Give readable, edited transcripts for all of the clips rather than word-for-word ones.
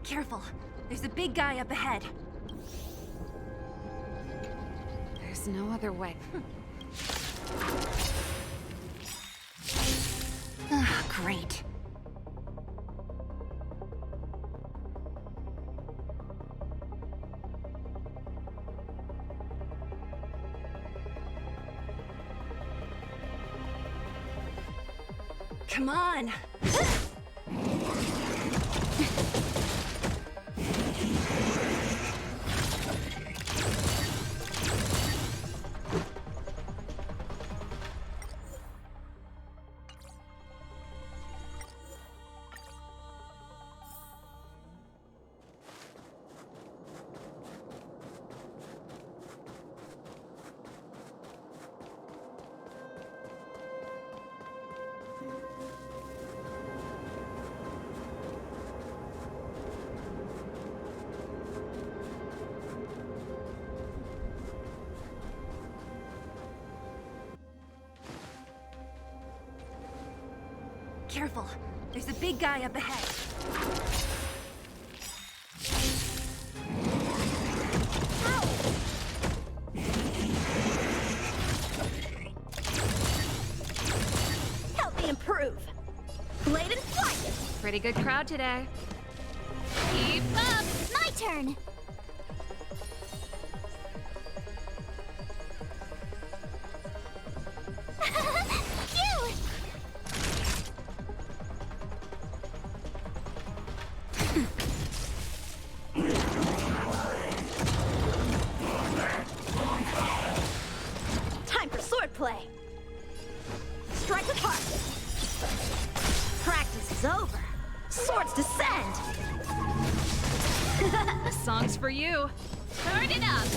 Careful. There's a big guy up ahead. There's no other way. Ah, great. Come on! Careful. There's a big guy up ahead. Help me improve. Blade and flight. Pretty good crowd today. Keep up! My turn! Phew! Time for swordplay. Strike with heart. Practice is over. Swords descend. This song's for you. Turn it up!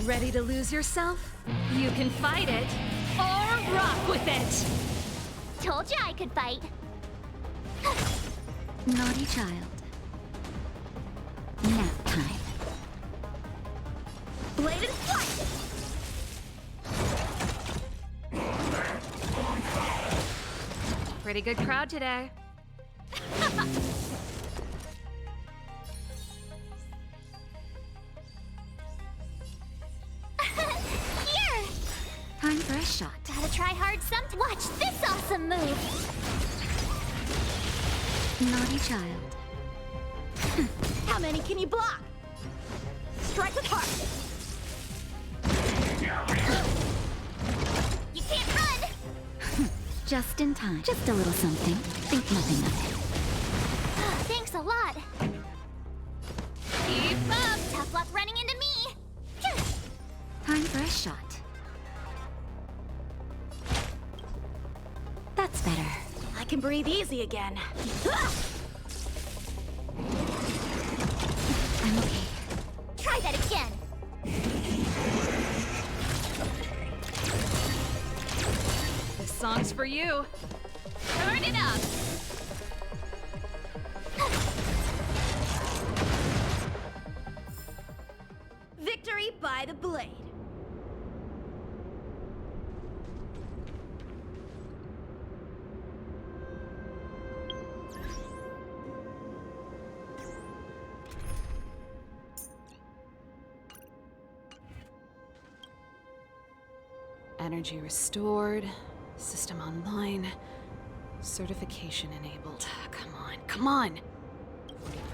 Ready to lose yourself? You can fight it, or rock with it! Told you I could fight. Naughty child. Nap time. Blade and flight. Pretty good crowd today. Here! Time for a shot. Gotta try hard some. Watch this awesome move! Naughty child. How many can you block? Strike with heart. You can't run! Just in time. Just a little something. Think nothing of it. Thanks a lot. Keep up! Tough luck running into me! Time for a shot. That's better. I can breathe easy again. I'm okay. Try that again! This song's for you. Turn it up! Victory by the blade. Energy restored. System online. Certification enabled. Come on, come on!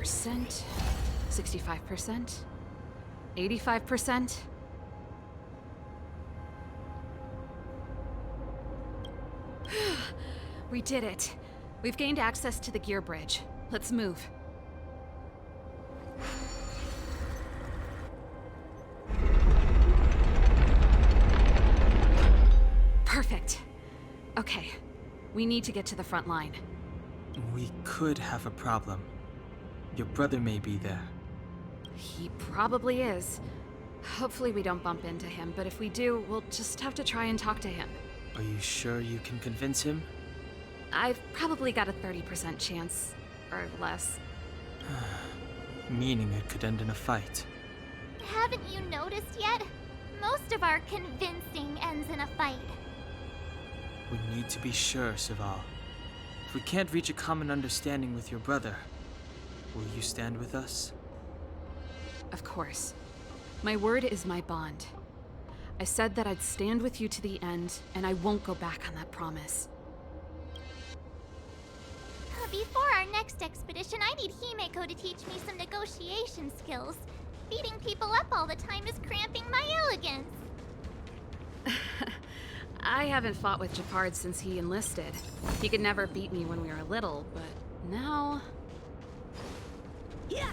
40%, 65%, 85%. We did it. We've gained access to the gear bridge. Let's move. Perfect. Okay, we need to get to the front line. We could have a problem. Your brother may be there. He probably is. Hopefully we don't bump into him, but if we do, we'll just have to try and talk to him. Are you sure you can convince him? I've probably got a 30% chance, or less. Meaning it could end in a fight. Haven't you noticed yet? Most of our convincing ends in a fight. We need to be sure, Sival. If we can't reach a common understanding with your brother, will you stand with us? Of course. My word is my bond. I said that I'd stand with you to the end, and I won't go back on that promise. Before our next expedition, I need Himeko to teach me some negotiation skills. Beating people up all the time is cramping my elegance. I haven't fought with Japard since he enlisted. He could never beat me when we were little, but now... Yeah!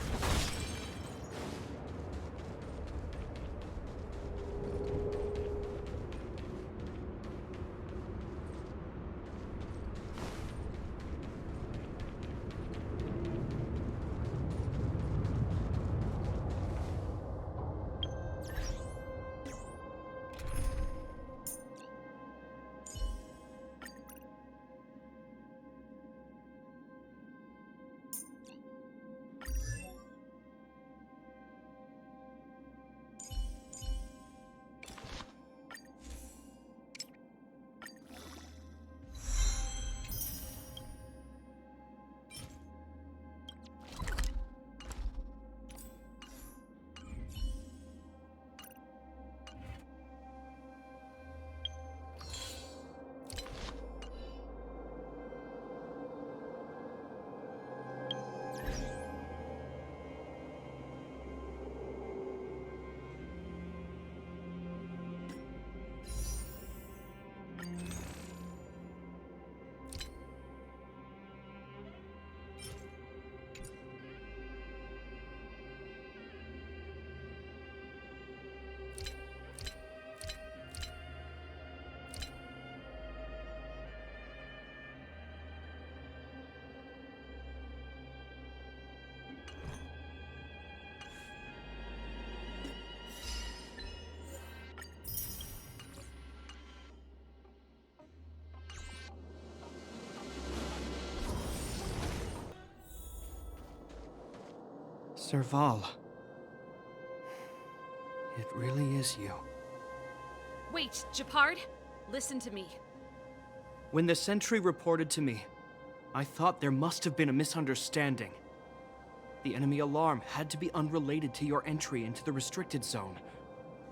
Serval. It really is you. Wait, Japard? Listen to me. When the sentry reported to me, I thought there must have been a misunderstanding. The enemy alarm had to be unrelated to your entry into the restricted zone.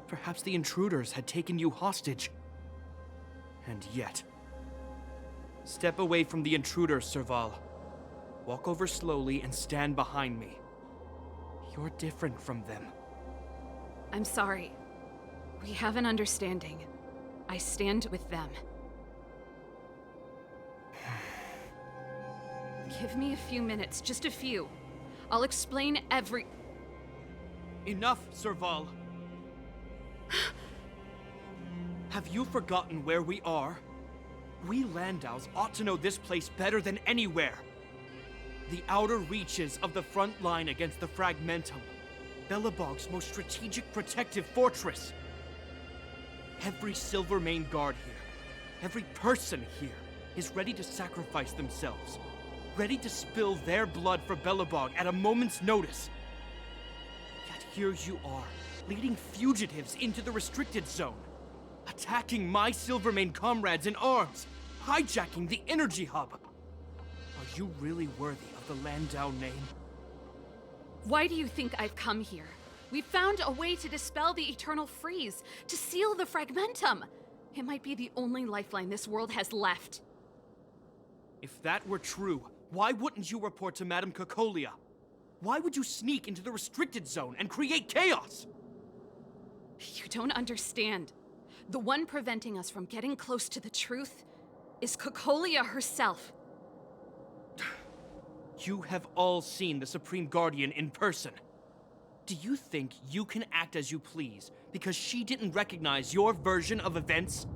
Perhaps the intruders had taken you hostage. And yet... Step away from the intruders, Serval. Walk over slowly and stand behind me. You're different from them. I'm sorry. We have an understanding. I stand with them. Give me a few minutes, just a few. I'll explain every... Enough, Serval. Have you forgotten where we are? We Landaus ought to know this place better than anywhere. The outer reaches of the front line against the Fragmentum. Belobog's most strategic protective fortress. Every Silvermane guard here, every person here, is ready to sacrifice themselves. Ready to spill their blood for Belobog at a moment's notice. Yet here you are, leading fugitives into the restricted zone. Attacking my Silvermane comrades in arms. Hijacking the energy hub. Are you really worthy of the Landau name? Why do you think I've come here? We found a way to dispel the eternal freeze, to seal the Fragmentum. It might be the only lifeline this world has left. If that were true, why wouldn't you report to Madame Cocolia? Why would you sneak into the restricted zone and create chaos? You don't understand. The one preventing us from getting close to the truth is Cocolia herself. You have all seen the Supreme Guardian in person. Do you think you can act as you please because she didn't recognize your version of events?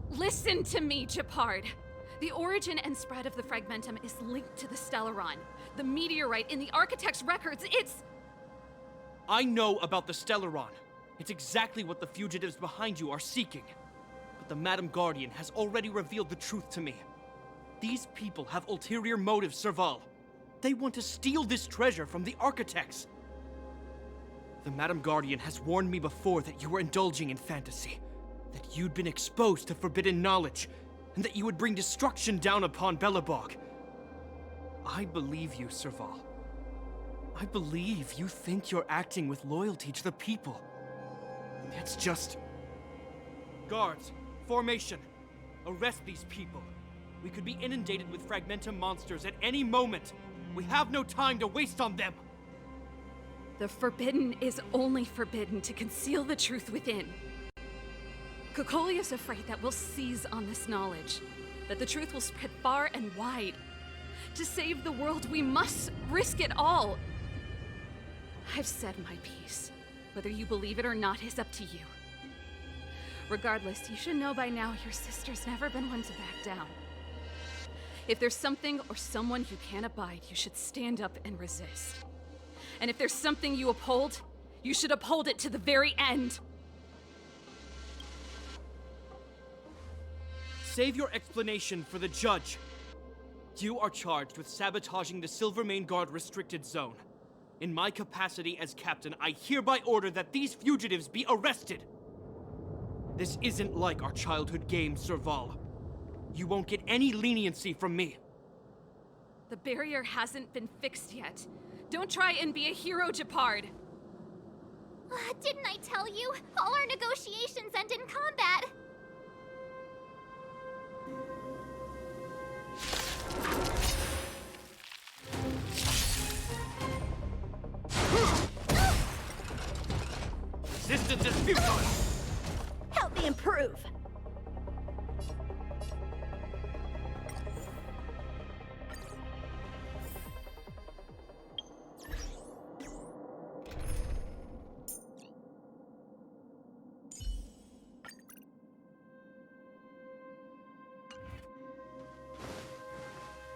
Listen to me, Japard. The origin and spread of the Fragmentum is linked to the Stellaron. The meteorite in the Architect's records, it's... I know about the Stellaron. It's exactly what the fugitives behind you are seeking. But the Madam Guardian has already revealed the truth to me. These people have ulterior motives, Serval. They want to steal this treasure from the Architects. The Madam Guardian has warned me before that you were indulging in fantasy. That you'd been exposed to forbidden knowledge. and that you would bring destruction down upon Belobog. I believe you, Serval. I believe you think you're acting with loyalty to the people. It's just... Guards, formation. Arrest these people. We could be inundated with Fragmentum monsters at any moment. We have no time to waste on them. The forbidden is only forbidden to conceal the truth within. Kokoli is afraid that we'll seize on this knowledge, that the truth will spread far and wide. To save the world, we must risk it all. I've said my piece. Whether you believe it or not is up to you. Regardless, you should know by now your sister's never been one to back down. If there's something or someone you can't abide, you should stand up and resist. And if there's something you uphold, you should uphold it to the very end. Save your explanation for the judge. You are charged with sabotaging the Silvermane Guard restricted zone. In my capacity as captain, I hereby order that these fugitives be arrested. This isn't like our childhood game, Serval. You won't get any leniency from me. The barrier hasn't been fixed yet. Don't try and be a hero, Gepard. Didn't I tell you? All our negotiations end in combat. Resistance is futile! Help me improve!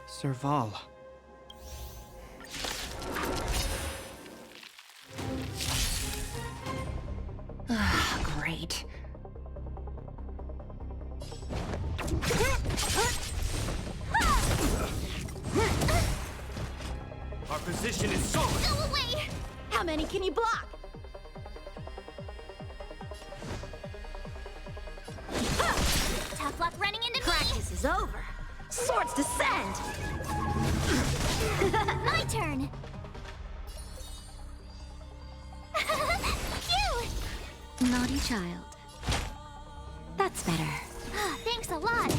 Serval. Great. Our position is solid! Go away! How many can you block? Tough luck running into me! Practice is over. Swords descend! My turn! Phew! Naughty child. That's better. Thanks a lot!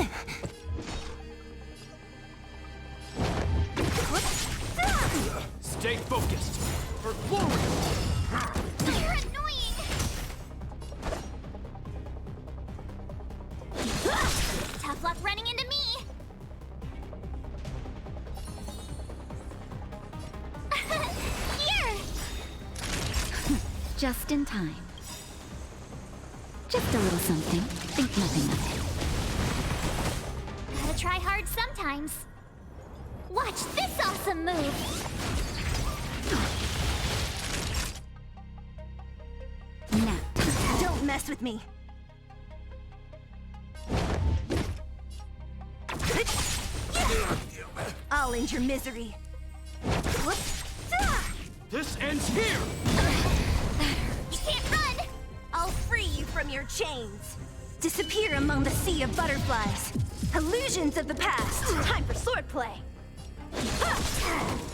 Stay focused! For glory! You're annoying! Tough luck running into me! Here! Just in time. Just a little something. Think nothing of Gotta try hard sometimes. Watch this awesome move! it. Now, Don't mess with me. I'll end your misery. This ends here! You can't run! I'll free you from your chains. Disappear among the sea of butterflies. Illusions of the past. Time for swordplay. Phew!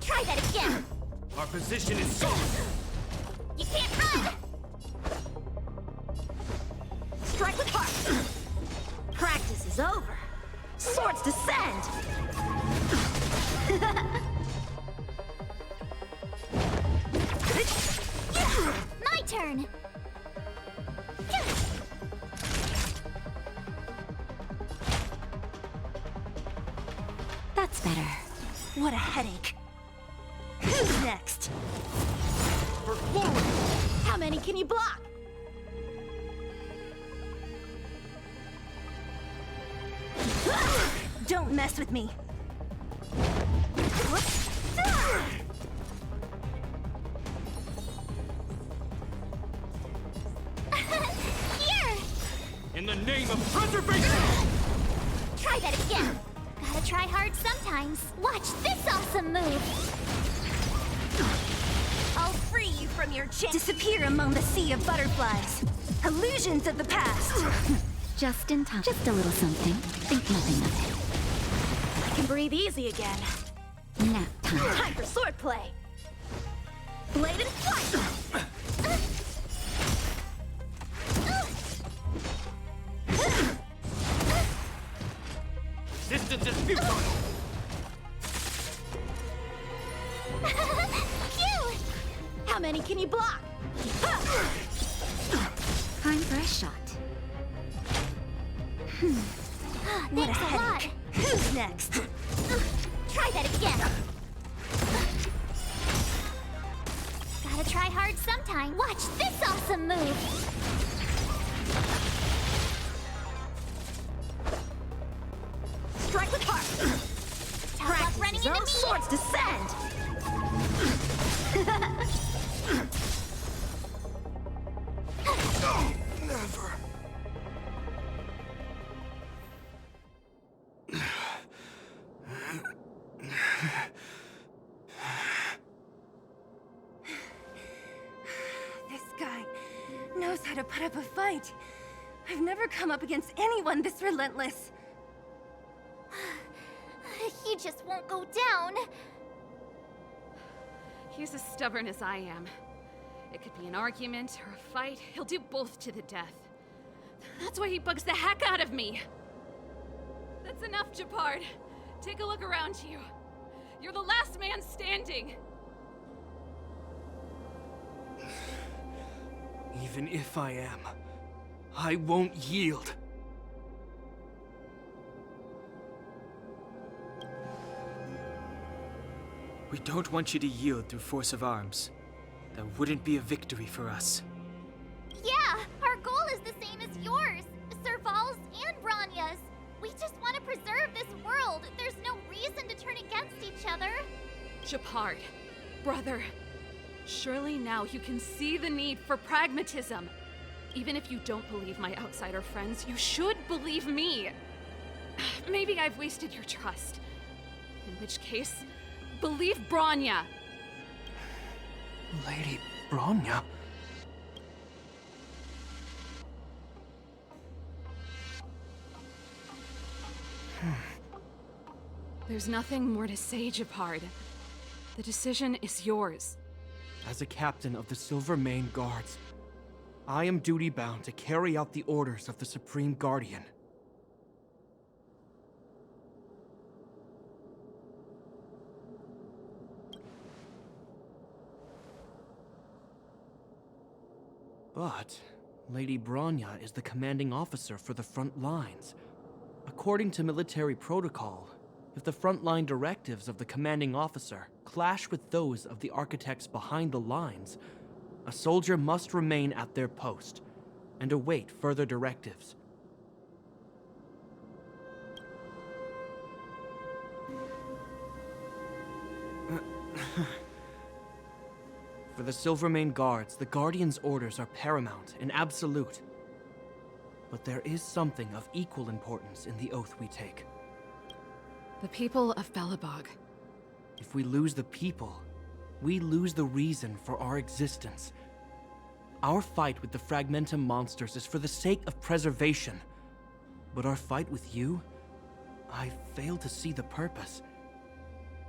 Try that again! Our position is solid! You can't run! Strike with heart. Practice is over. Swords descend. My turn! that's better. What a headache. Who's next? For glory! How many can you block? Don't mess with me. Here! In the name of preservation! Try that again. Gotta try hard sometimes. Watch this awesome move. I'll free you from your chains. Disappear among the sea of butterflies. Illusions of the past. Just in time. Just a little something. Think nothing of I can breathe easy again. it. Nap time. Time for swordplay. Blade and flight. Resistance is futile! Cute! How many can you block? Time for a shot. Thanks a lot. headache. Who's next? Try that again. Gotta try hard sometime. Watch this awesome move. Strike with heart. Talk about running into me. Swords descend. Never. This guy knows how to put up a fight. I've never come up against anyone this relentless. He just won't go down. He's as stubborn as I am. It could be an argument or a fight. He'll do both to the death. That's why he bugs the heck out of me. That's enough, Japard. Take a look around you. You're the last man standing. Even if I am, I won't yield. We don't want you to yield through force of arms. That wouldn't be a victory for us. Yeah, our goal is the same as yours, Serval's and Branya's. We just want to preserve this world. There's no reason to turn against each other. Japard, brother, surely now you can see the need for pragmatism. Even if you don't believe my outsider friends, you should believe me. Maybe I've wasted your trust. In which case, believe Branya. Lady Branya? There's nothing more to say, Japard. The decision is yours. As a captain of the Silver Mane Guards, I am duty-bound to carry out the orders of the Supreme Guardian. But Lady Branya is the commanding officer for the front lines. According to military protocol, if the frontline directives of the commanding officer clash with those of the architects behind the lines, a soldier must remain at their post and await further directives. For the Silvermane Guards, the Guardian's orders are paramount and absolute. But there is something of equal importance in the oath we take. The people of Belobog. If we lose the people, we lose the reason for our existence. Our fight with the Fragmentum monsters is for the sake of preservation. But our fight with you, I fail to see the purpose.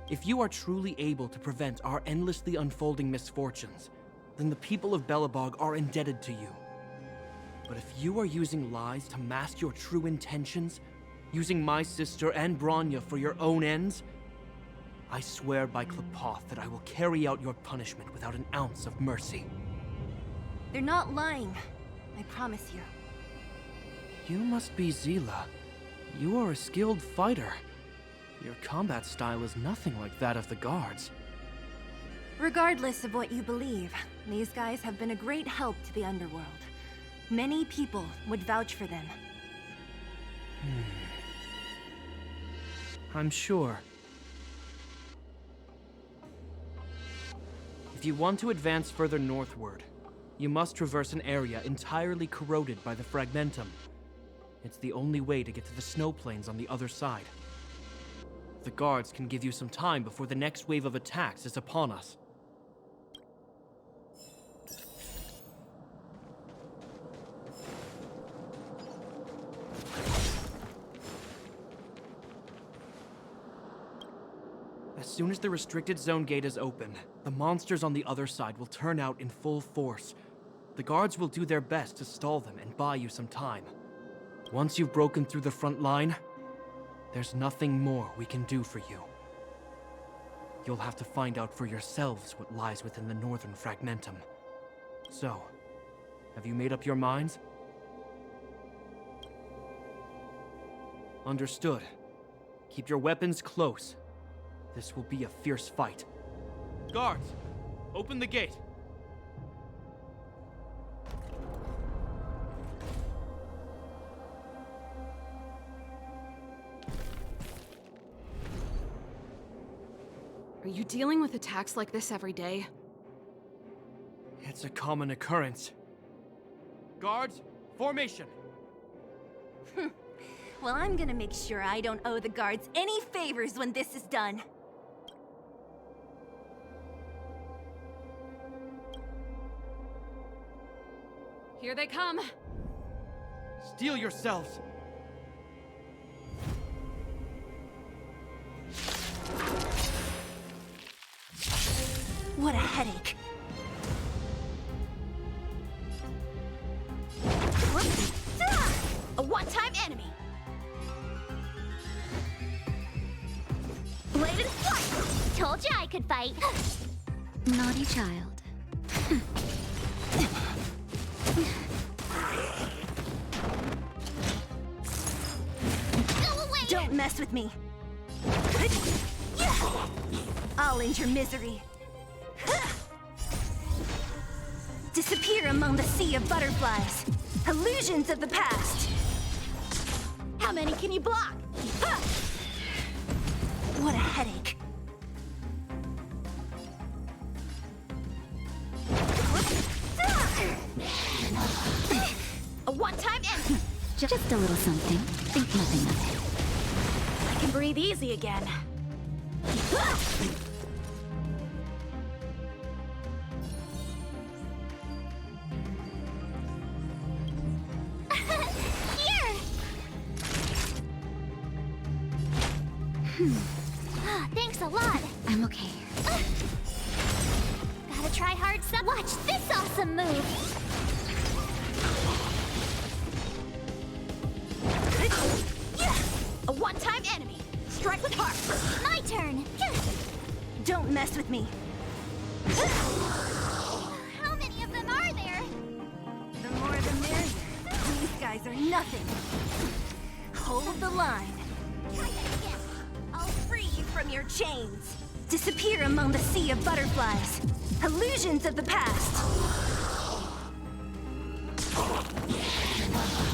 If you are truly able to prevent our endlessly unfolding misfortunes, then the people of Belobog are indebted to you. But if you are using lies to mask your true intentions, using my sister and Branya for your own ends, I swear by Klapoth that I will carry out your punishment without an ounce of mercy. They're not lying. I promise you. You must be Zila. You are a skilled fighter. Your combat style is nothing like that of the guards. Regardless of what you believe, these guys have been a great help to the underworld. Many people would vouch for them. I'm sure. If you want to advance further northward, you must traverse an area entirely corroded by the Fragmentum. It's the only way to get to the snow plains on the other side. The guards can give you some time before the next wave of attacks is upon us. As soon as the restricted zone gate is open, the monsters on the other side will turn out in full force. The guards will do their best to stall them and buy you some time. Once you've broken through the front line, there's nothing more we can do for you. You'll have to find out for yourselves what lies within the northern fragmentum. So, have you made up your minds? Understood. Keep your weapons close. This will be a fierce fight. Guards, open the gate. Are you dealing with attacks like this every day? It's a common occurrence. Guards, formation! Well, I'm gonna make sure I don't owe the guards any favors when this is done. Here they come! Steel yourselves! What a headache. A one-time enemy. Blade and flight! Told you I could fight. Naughty child. Go away! Don't mess with me. I'll end your misery. Disappear among the sea of butterflies. Illusions of the past. How many can you block? What a headache. A one-time enemy. Just a little something. Think nothing of it. I can breathe easy again. Here! Thanks a lot. I'm okay. Gotta try hard some. Watch this awesome move! A one-time enemy. Strike with heart. My turn! Don't mess with me. How many of them are there? The more the merrier. These guys are nothing. Hold the line. Try that again. I'll free you from your chains. Disappear among the sea of butterflies. Illusions of the past.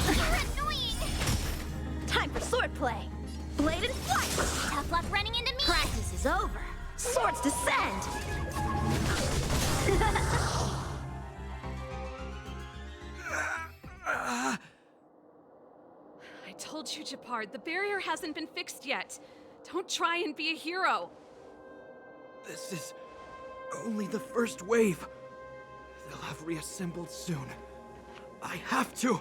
You're annoying! Time for swordplay. Blade and flight. Tough luck running into me! Practice is over. Swords descend. I told you, Japard, the barrier hasn't been fixed yet. Don't try and be a hero. This is only the first wave. They'll have reassembled soon. I have to!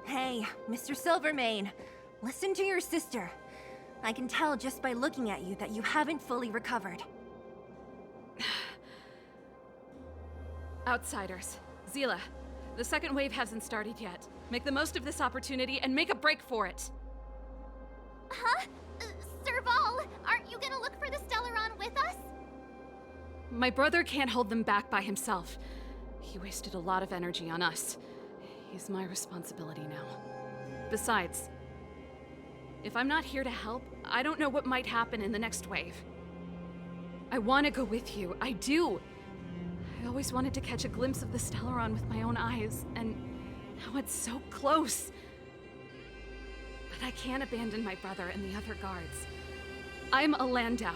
Hey, Mr. Silvermane. Listen to your sister. I can tell just by looking at you that you haven't fully recovered. Outsiders. Zila, the second wave hasn't started yet. Make the most of this opportunity and make a break for it. Huh? Serval, aren't you gonna look for the Stellaron with us? My brother can't hold them back by himself. He wasted a lot of energy on us. He's my responsibility now. Besides, if I'm not here to help, I don't know what might happen in the next wave. I want to go with you. I do. I always wanted to catch a glimpse of the Stellaron with my own eyes, and now it's so close. But I can't abandon my brother and the other guards. I'm a Landau.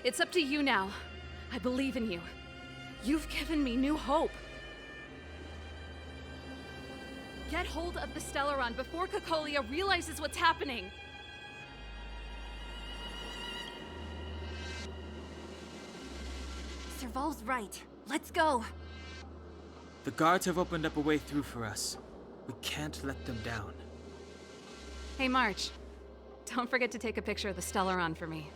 It's up to you now. I believe in you. You've given me new hope. Get hold of the Stellaron before Cocolia realizes what's happening! Serval's right. Let's go. The guards have opened up a way through for us. We can't let them down. Hey, March. Don't forget to take a picture of the Stellaron for me.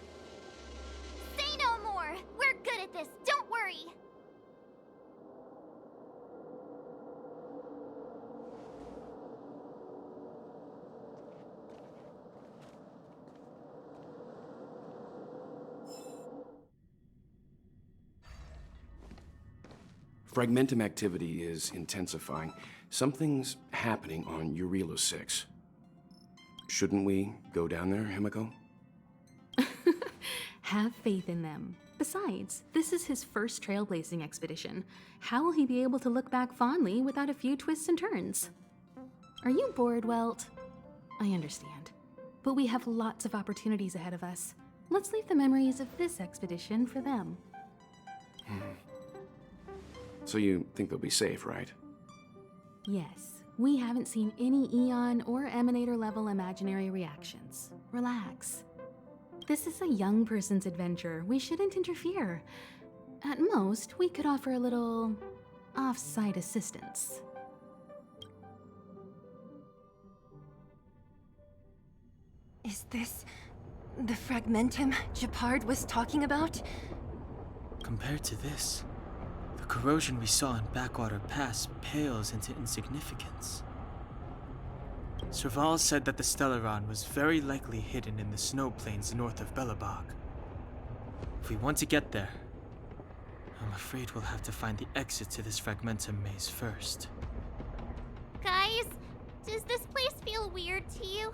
Say no more! We're good at this, don't worry! Fragmentum activity is intensifying. Something's happening on Eurela 6. Shouldn't we go down there, Himiko? Have faith in them. Besides, this is his first trailblazing expedition. How will he be able to look back fondly without a few twists and turns? Are you bored, Welt? I understand. But we have lots of opportunities ahead of us. Let's leave the memories of this expedition for them. So you think they'll be safe, right? Yes, we haven't seen any Eon or Emanator level imaginary reactions. Relax. This is a young person's adventure. We shouldn't interfere. At most, we could offer a little off-site assistance. Is this the Fragmentum Gepard was talking about? Compared to this, the corrosion we saw in Backwater Pass pales into insignificance. Serval said that the Stellaron was very likely hidden in the snow plains north of Belobog. If we want to get there, I'm afraid we'll have to find the exit to this Fragmentum maze first. Guys, does this place feel weird to you?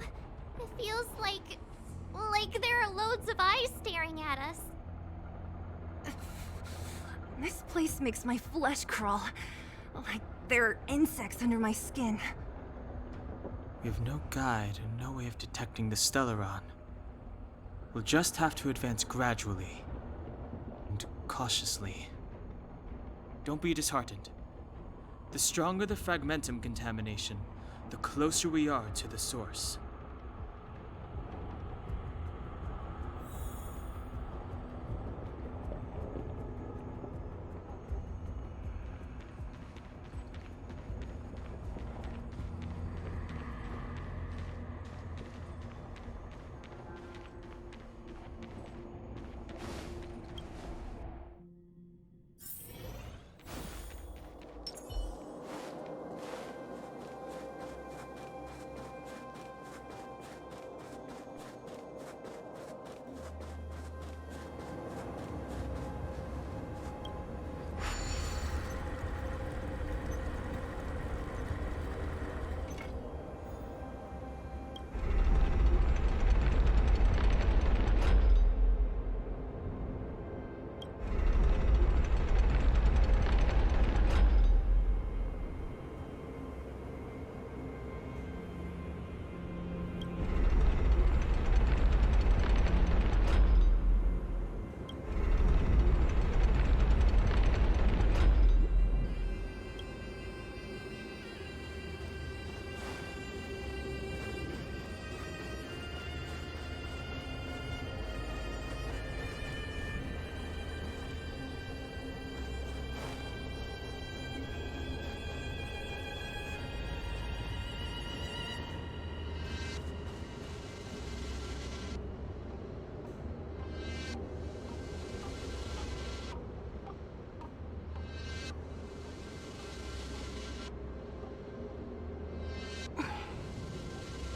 It feels like there are loads of eyes staring at us. This place makes my flesh crawl. Like there are insects under my skin. We have no guide and no way of detecting the Stellaron. We'll just have to advance gradually and cautiously. Don't be disheartened. The stronger the Fragmentum contamination, the closer we are to the source.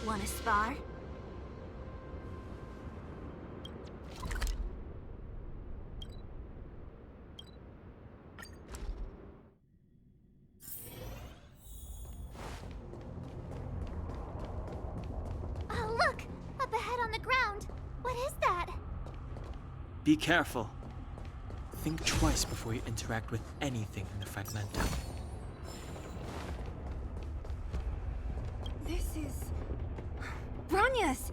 Wanna spar? Oh, look! Up ahead on the ground! What is that? Be careful. Think twice before you interact with anything in the Fragmentum. This is... Bronia's!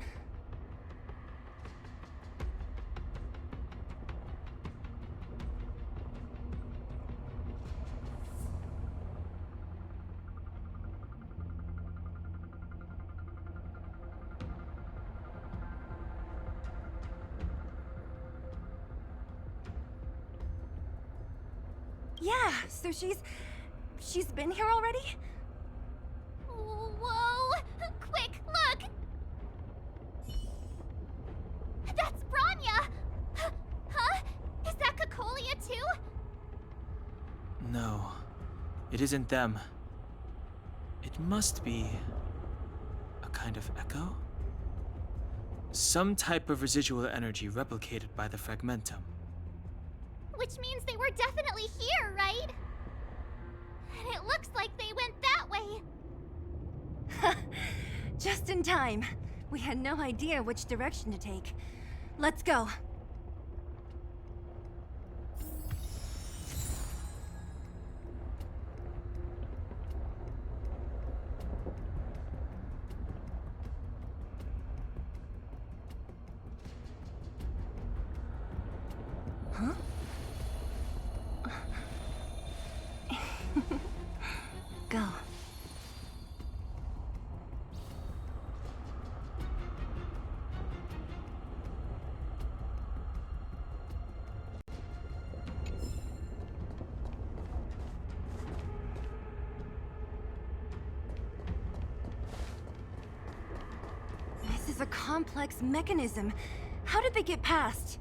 Yeah, so she's been here already? Whoa! Quick, look! That's Bronya! Huh? Is that Cocolia too? No, it isn't them. It must be a kind of echo? Some type of residual energy replicated by the fragmentum. Which means they were definitely here, right? And it looks like they went that way. Just in time. We had no idea which direction to take. Let's go. Huh? Go. This is a complex mechanism. How did they get past?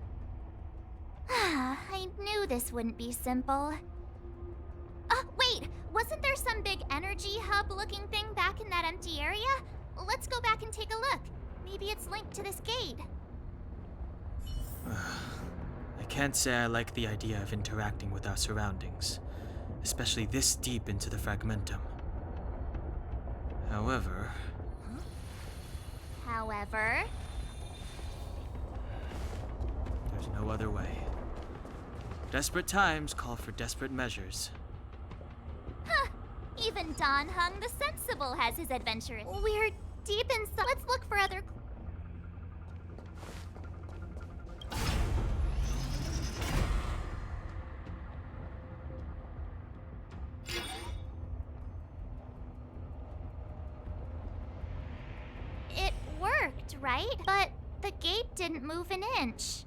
I knew this wouldn't be simple. Wait! Wasn't there some big energy hub-looking thing back in that empty area? Let's go back and take a look. Maybe it's linked to this gate. I can't say I like the idea of interacting with our surroundings, especially this deep into the fragmentum. However... there's no other way. Desperate times call for desperate measures. Huh. Even Don Hung the Sensible has his adventure. We're deep inside. Let's look for other... It worked, right? But the gate didn't move an inch.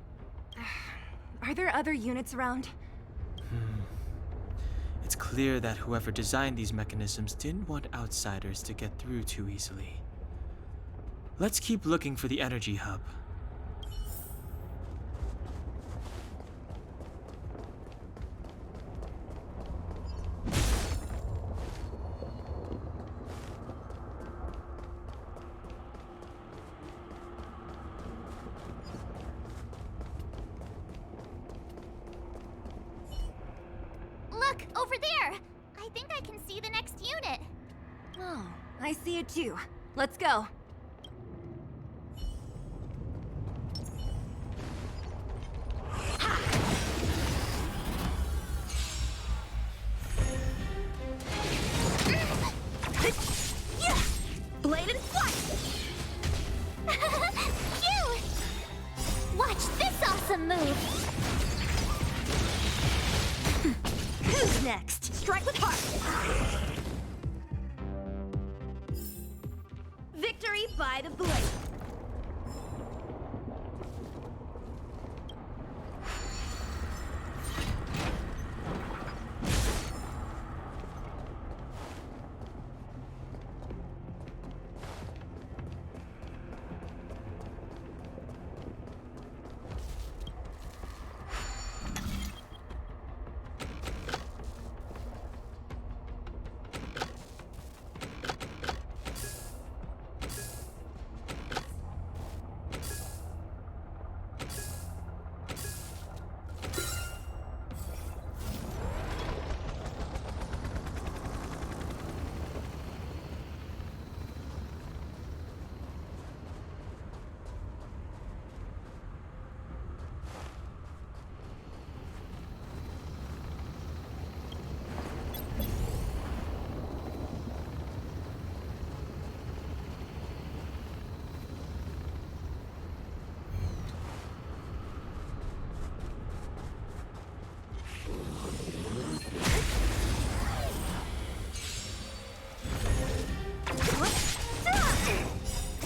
Are there other units around? It's clear that whoever designed these mechanisms didn't want outsiders to get through too easily. Let's keep looking for the energy hub. Look, over there! I think I can see the next unit. Oh, I see it too. Let's go. Blade and flight! Cute! Watch this awesome move! Who's next? Strike with heart! Victory by the blade.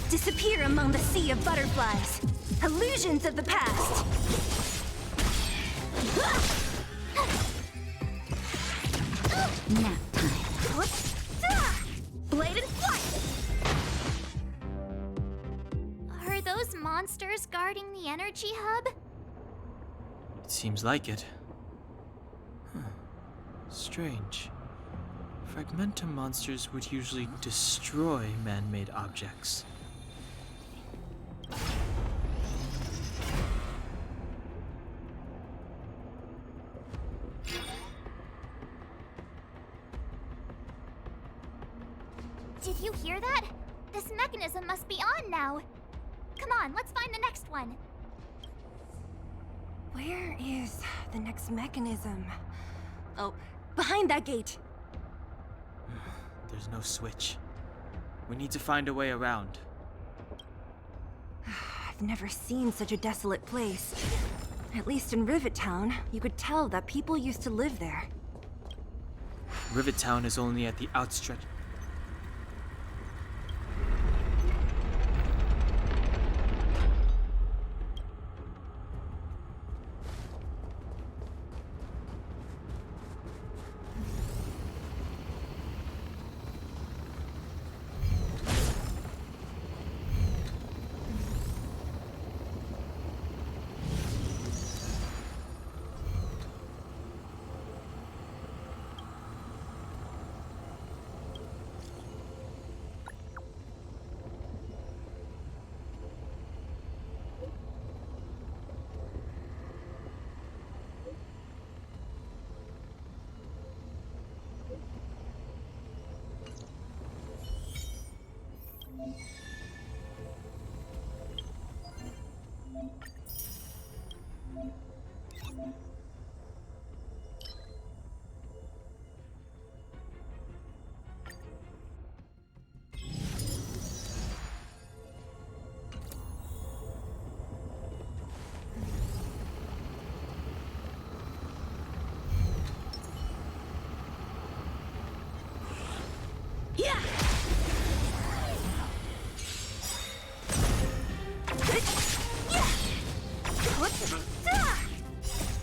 Disappear among the sea of butterflies. Illusions of the past. monsters guarding the energy hub? It seems like it. Huh. Strange. Fragmentum monsters would usually destroy man-made objects. Did you hear that? This mechanism must be on now. Come on, let's find the next one. Where is the next mechanism? Oh, behind that gate. There's no switch. We need to find a way around. I've never seen such a desolate place. At least in Rivet Town, you could tell that people used to live there. Rivet Town is only at the outstretched.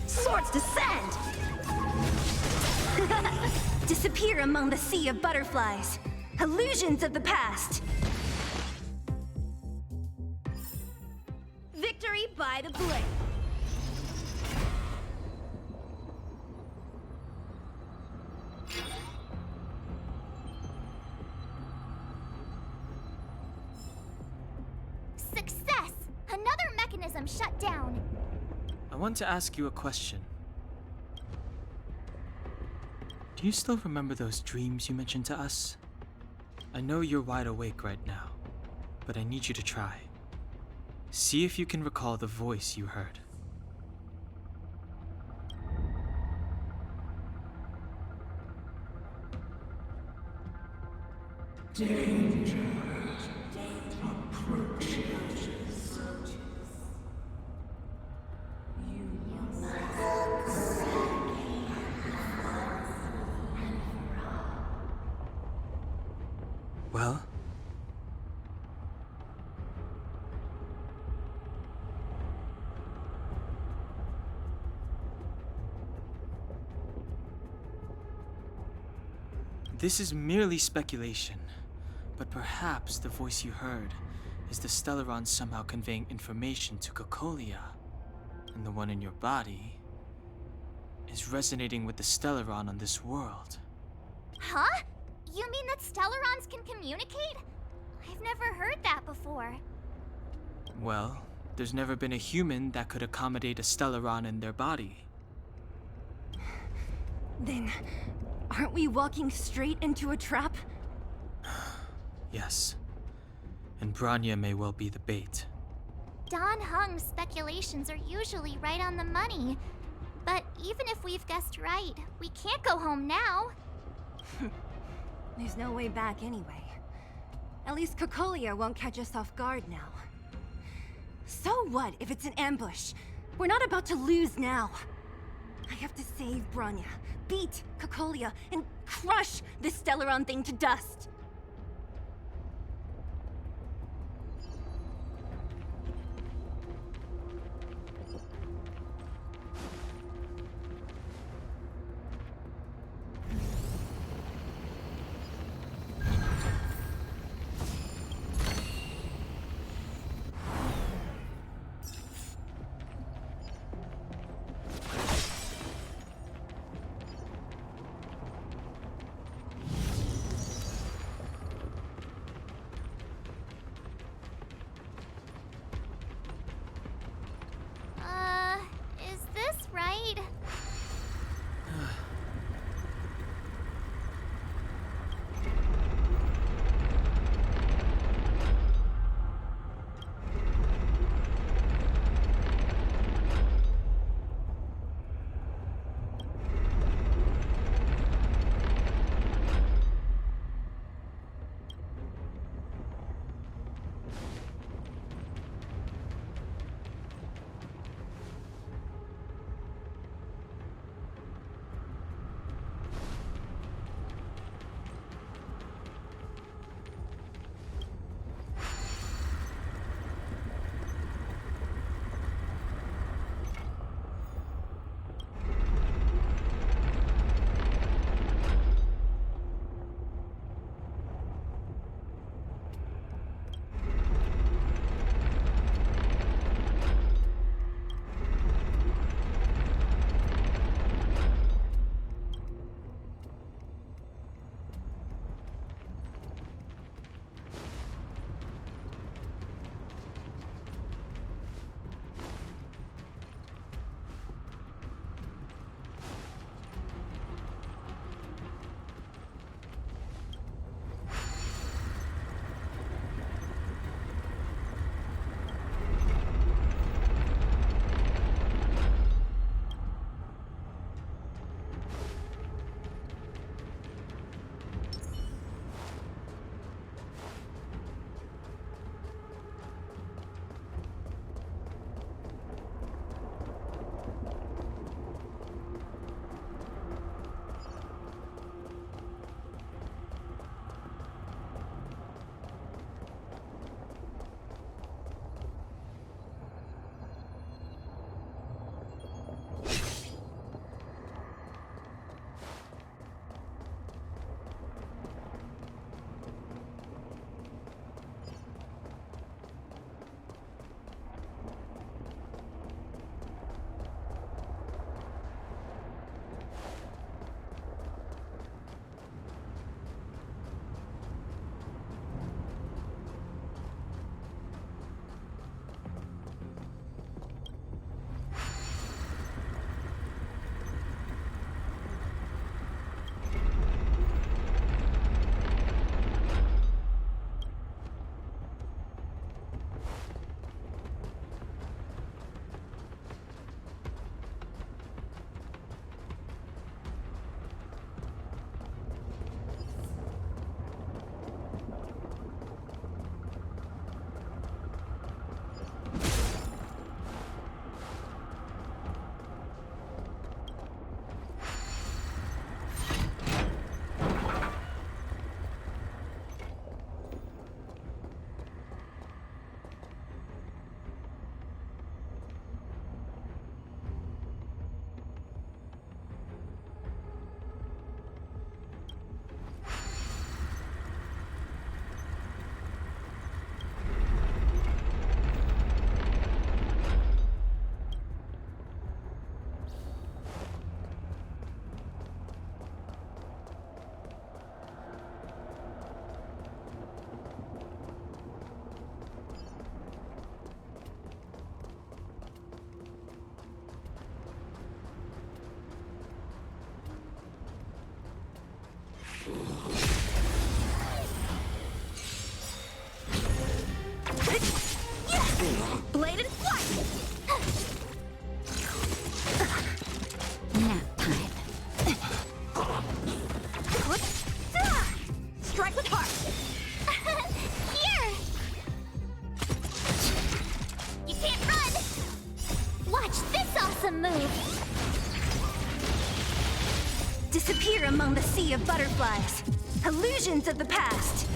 Swords descend! Disappear among the sea of butterflies. Illusions of the past. Victory by the blade. Success! Another mechanism shut down. I want to ask you a question. Do you still remember those dreams you mentioned to us? I know you're wide awake right now, but I need you to try. See if you can recall the voice you heard. Well? This is merely speculation, but perhaps the voice you heard is the Stellaron somehow conveying information to Cocolia, and the one in your body is resonating with the Stellaron on this world. Huh? You mean that Stellarons can communicate? I've never heard that before. Well, there's never been a human that could accommodate a Stellaron in their body. Then, aren't we walking straight into a trap? Yes. And Branya may well be the bait. Don Hung's speculations are usually right on the money. But even if we've guessed right, we can't go home now. There's no way back anyway. At least Cocolia won't catch us off guard now. So what if it's an ambush? We're not about to lose now. I have to save Branya, beat Cocolia, and crush this Stellaron thing to dust. Bladed flight! Nap time. Strike with heart! Here! You can't run! Watch this awesome move! Disappear among the sea of butterflies. Illusions of the past.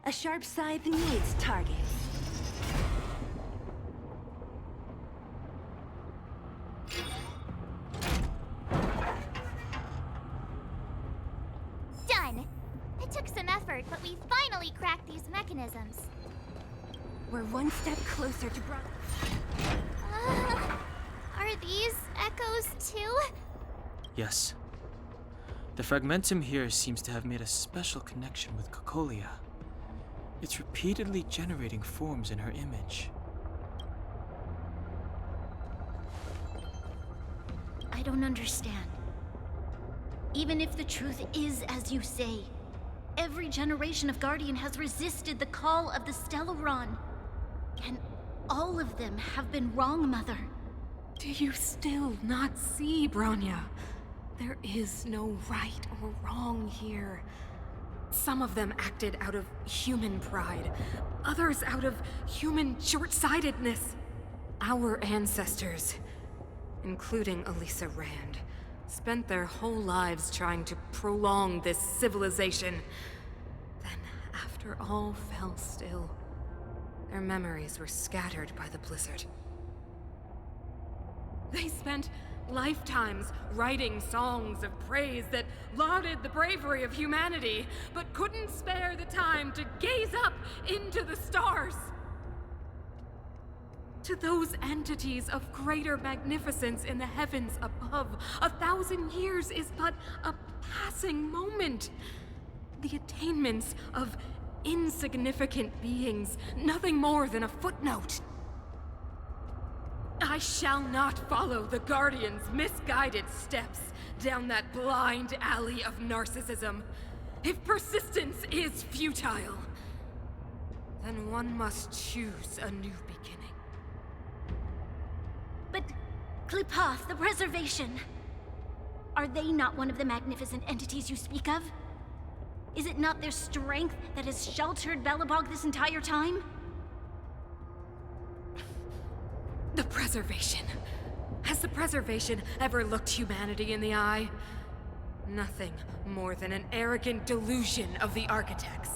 A sharp scythe needs target. Done! It took some effort, but we finally cracked these mechanisms. We're one step closer to Are these echoes too? Yes. The fragmentum here seems to have made a special connection with Cocolia. It's repeatedly generating forms in her image. I don't understand. Even if the truth is as you say, every generation of Guardian has resisted the call of the Stellaron. And all of them have been wrong, Mother. Do you still not see, Bronya? There is no right or wrong here. Some of them acted out of human pride, others out of human short-sightedness. Our ancestors, including Elisa Rand, spent their whole lives trying to prolong this civilization. Then, after all fell still, their memories were scattered by the blizzard. They spent lifetimes writing songs of praise that lauded the bravery of humanity, but couldn't spare the time to gaze up into the stars. To those entities of greater magnificence in the heavens above, 1,000 years is but a passing moment. The attainments of insignificant beings, nothing more than a footnote. I shall not follow the Guardian's misguided steps down that blind alley of narcissism. If persistence is futile, then one must choose a new beginning. But Klipoth, the Preservation, are they not one of the magnificent entities you speak of? Is it not their strength that has sheltered Belobog this entire time? The Preservation. Has the Preservation ever looked humanity in the eye? Nothing more than an arrogant delusion of the architects.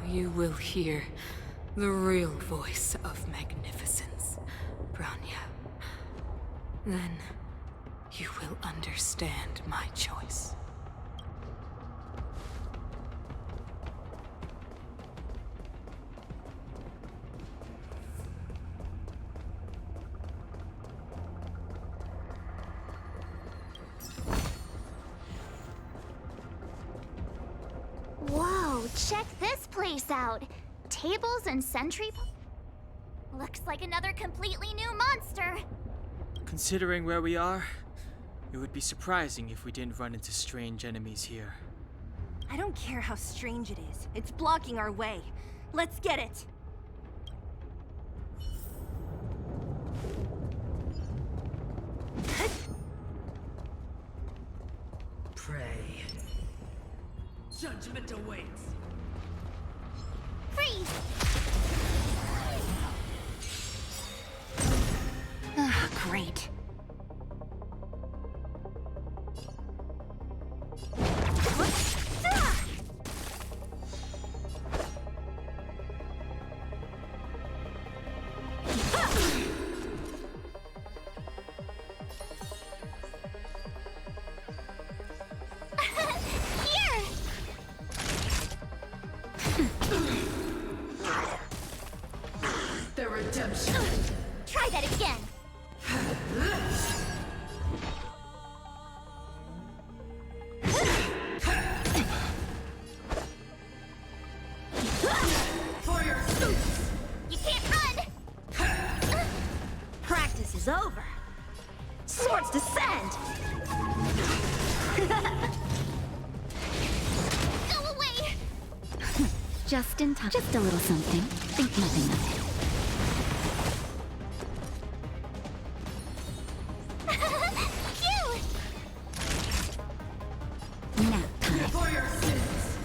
You will hear the real voice of magnificence, Bronya. Then you will understand my choice. Whoa, check this place out. Tables and sentry... Looks like another completely new monster. Considering where we are, it would be surprising if we didn't run into strange enemies here. I don't care how strange it is. It's blocking our way. Let's get it. Pray. Judgment awaits. Freeze! Great. Here! Just in time. Just a little something. Think nothing of it. Now, For your sins!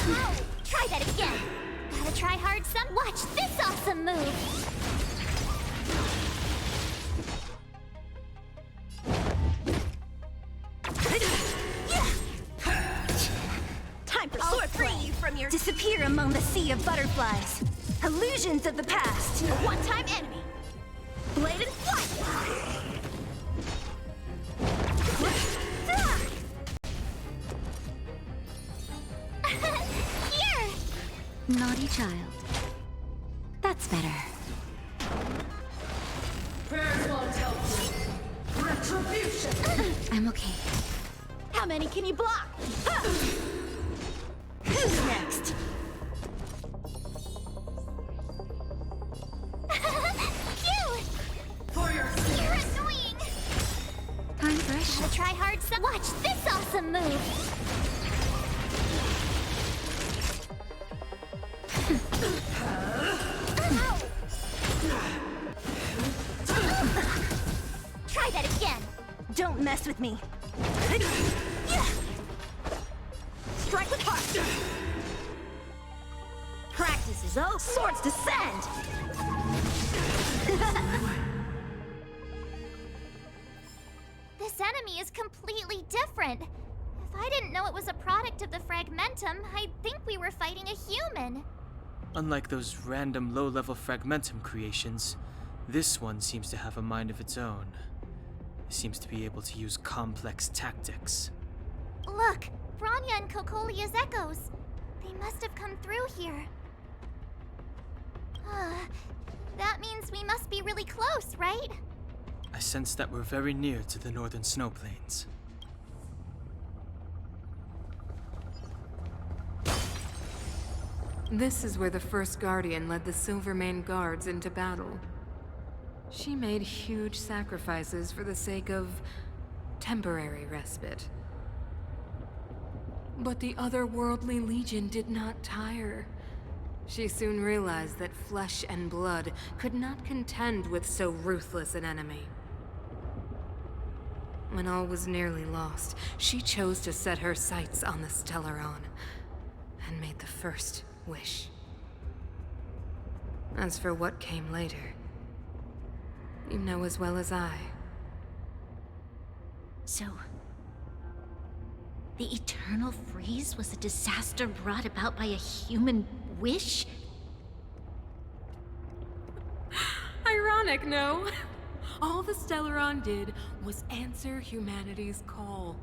Oh, try that again. Gotta try hard some. Watch this awesome move. Time for sword free you from your disappear among the sea of butterflies. Illusions of the past. A one-time enemy. Bladed flight. Here. naughty child. That's better. Prayers won't help you. Retribution! I'm okay. How many can you block? Who's next? Phew! For your sins! You're annoying. Time for a Gotta shot. try hard some. Watch this awesome move. Try that again. Don't mess with me. Strike with heart. Practice is over. Swords descend. This enemy is completely different. If I didn't know it was a product of the Fragmentum, I'd think we were fighting a human. Unlike those random low-level Fragmentum creations, this one seems to have a mind of its own. It seems to be able to use complex tactics. Look, Bronya and Kokolia's echoes. They must have come through here. That means we must be really close, right? I sense that we're very near to the northern snow plains. This is where the first Guardian led the Silvermane Guards into battle. She made huge sacrifices for the sake of temporary respite. But the otherworldly Legion did not tire. She soon realized that flesh and blood could not contend with so ruthless an enemy. When all was nearly lost, she chose to set her sights on the Stellaron and made the first wish. As for what came later, you know as well as I. So, the eternal freeze was a disaster brought about by a human wish? Ironic, no? All the Stellaron did was answer humanity's call,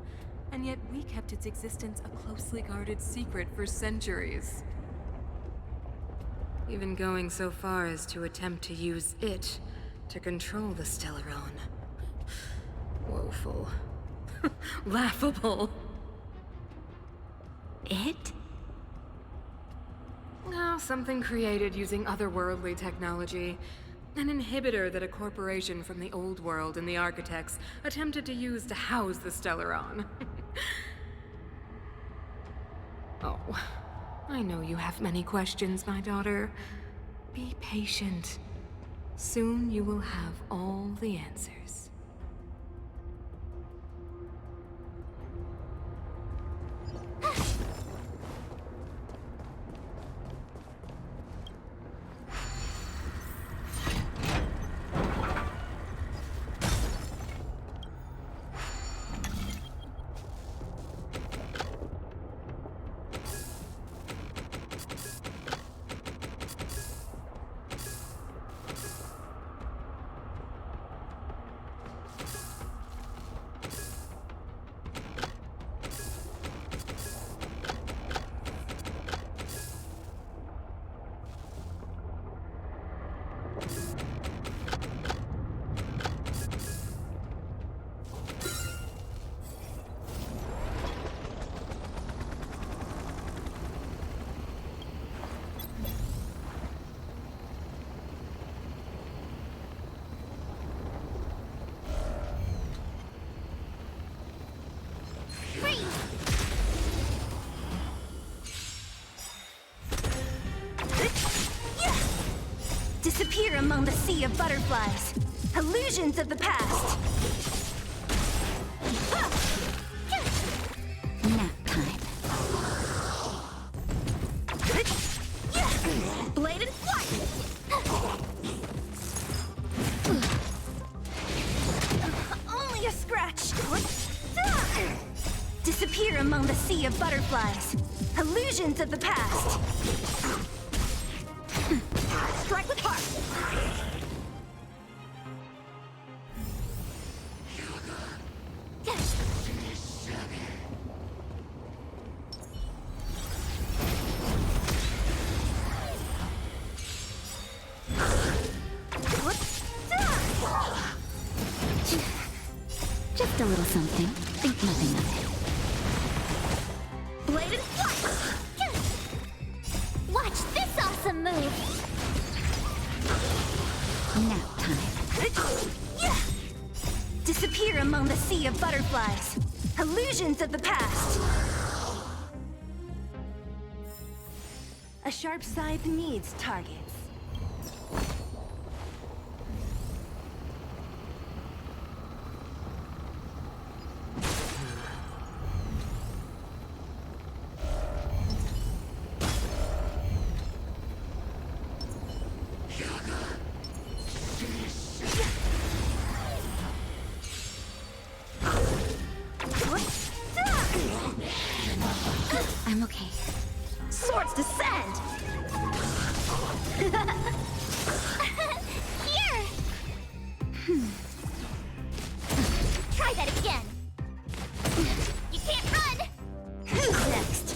and yet we kept its existence a closely guarded secret for centuries. Even going so far as to attempt to use it to control the Stellaron. Woeful. Laughable. It? No, something created using otherworldly technology. An inhibitor that a corporation from the old world and the architects attempted to use to house the Stellaron. Oh, I know you have many questions, my daughter. Be patient. Soon you will have all the answers. among the sea of butterflies. Illusions of the past. Nap time. Bladed flight! Only a scratch! Disappear among the sea of butterflies. Illusions of the past. Strike with heart! Just a little something. Think nothing of it. Bladed flight! Watch this awesome move! Nap time. Disappear among the sea of butterflies. Illusions of the past. A sharp scythe needs targets. I'm okay. Swords descend! Here! Try that again! You can't run! Who's next?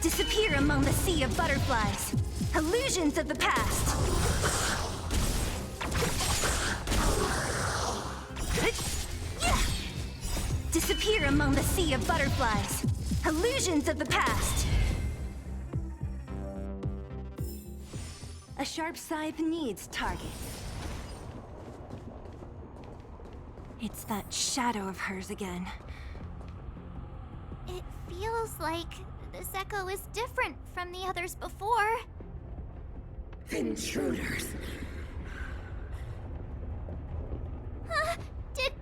Disappear among the sea of butterflies. Illusions of the past. Disappear among the sea of butterflies. Illusions of the past. A sharp scythe needs targets. It's that shadow of hers again. It feels like this echo is different from the others before. Intruders. Huh? Did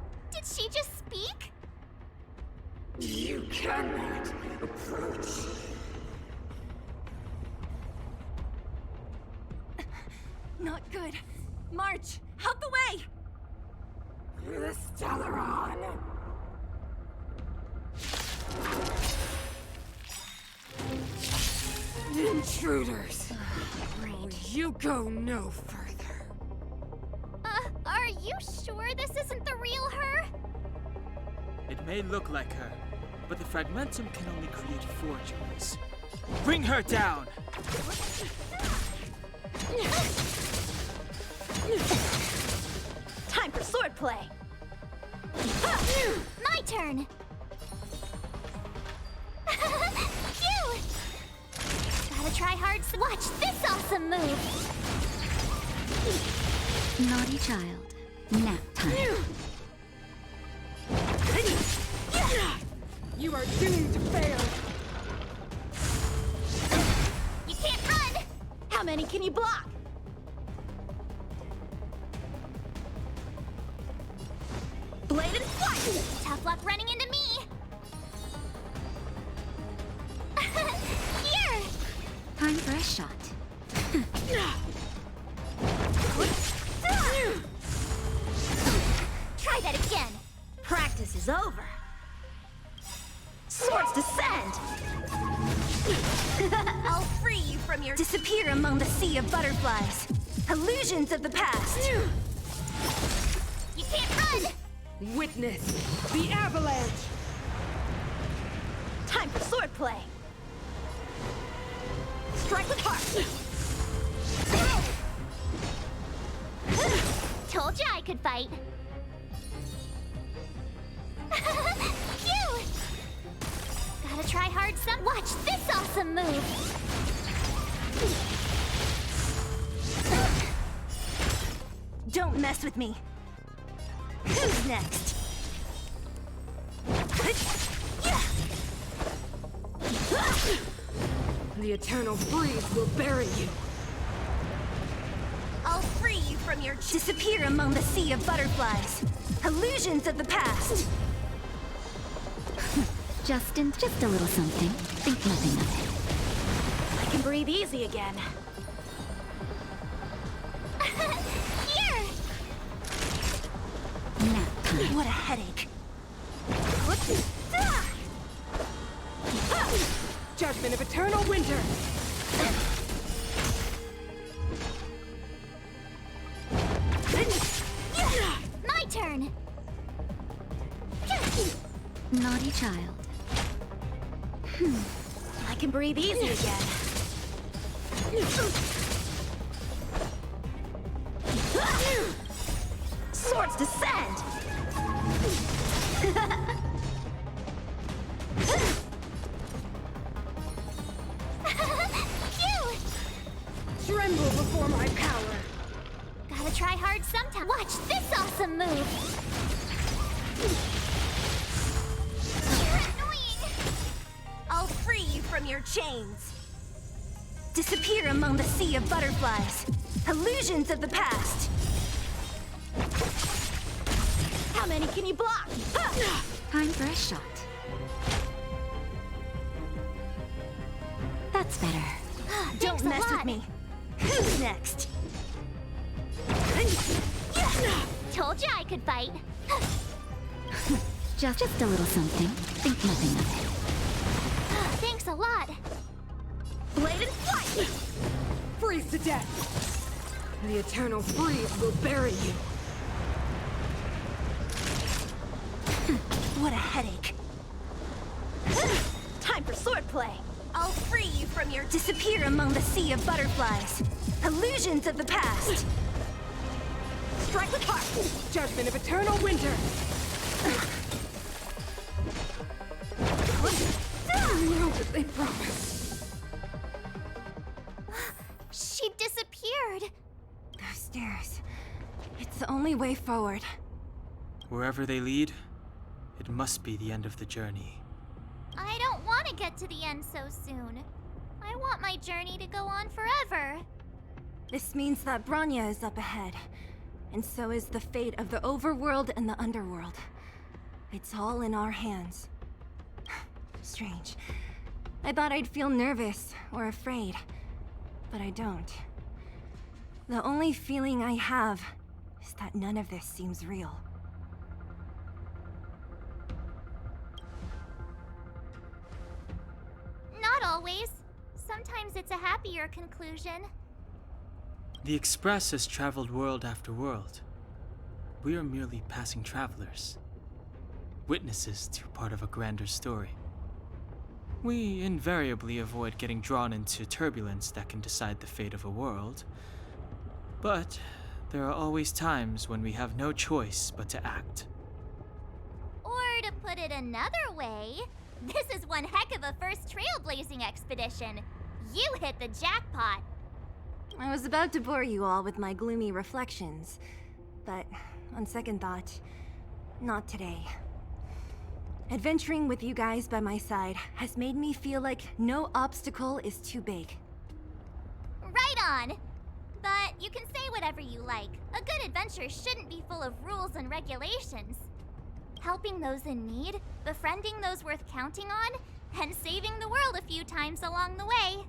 she just speak? You cannot approach. Not good. March, out the way! The Stellaron. Intruders. You go no further. Are you sure this isn't the real her? It may look like her, but the fragmentum can only create forgeries. Bring her down! Time for swordplay! My turn! Phew! Gotta try hard. Watch this awesome move! Naughty child. Nap time. You are doomed to fail. You can't run! How many can you block? Bladed flight! Tough luck running into me! Here! Time for a shot. Try that again! Practice is over. Swords descend! I'll free you from your disappear among the sea of butterflies. Illusions of the past. You can't run! Witness the avalanche! Time for swordplay. Strike with heart. Told ya I could fight. Phew! Gotta try hard some. Watch this awesome move! Don't mess with me. Who's next? The eternal breeze will bury you. I'll free you from your disappear among the sea of butterflies. Illusions of the past. Justin, just a little something. Think nothing of it. I can breathe easy again. Here! Nap time. What a headache. Judgment of eternal winter! My turn! Naughty child. I can breathe easy again. Swords descend! Phew! Tremble before my power! Gotta try hard sometime. Watch this awesome move! You're annoying! I'll free you from your chains. Disappear among the sea of butterflies. Illusions of the past. How many can you block? Time for a shot. That's better. Don't Thanks a mess with lot. me. Who's next? Told ya I could fight. Just a little something. Think nothing of it. Thanks a lot. Blade and flight! Freeze to death! The eternal breeze will bury you. What a headache. Time for swordplay. I'll free you from your disappear among the sea of butterflies. Illusions of the past. Strike with heart. Judgment of eternal winter! What did they promise? She disappeared. Those stairs. It's the only way forward. Wherever they lead, it must be the end of the journey. I don't want to get to the end so soon. I want my journey to go on forever. This means that Bronya is up ahead. And so is the fate of the overworld and the underworld. It's all in our hands. Strange. I thought I'd feel nervous or afraid, but I don't. The only feeling I have is that none of this seems real. Not always. Sometimes it's a happier conclusion. The Express has traveled world after world. We are merely passing travelers, witnesses to part of a grander story. We invariably avoid getting drawn into turbulence that can decide the fate of a world, but there are always times when we have no choice but to act. Or to put it another way, this is one heck of a first trailblazing expedition. You hit the jackpot. I was about to bore you all with my gloomy reflections, but on second thought, not today. Adventuring with you guys by my side has made me feel like no obstacle is too big. Right on. But you can say whatever you like. A good adventure shouldn't be full of rules and regulations. Helping those in need, befriending those worth counting on, and saving the world a few times along the way.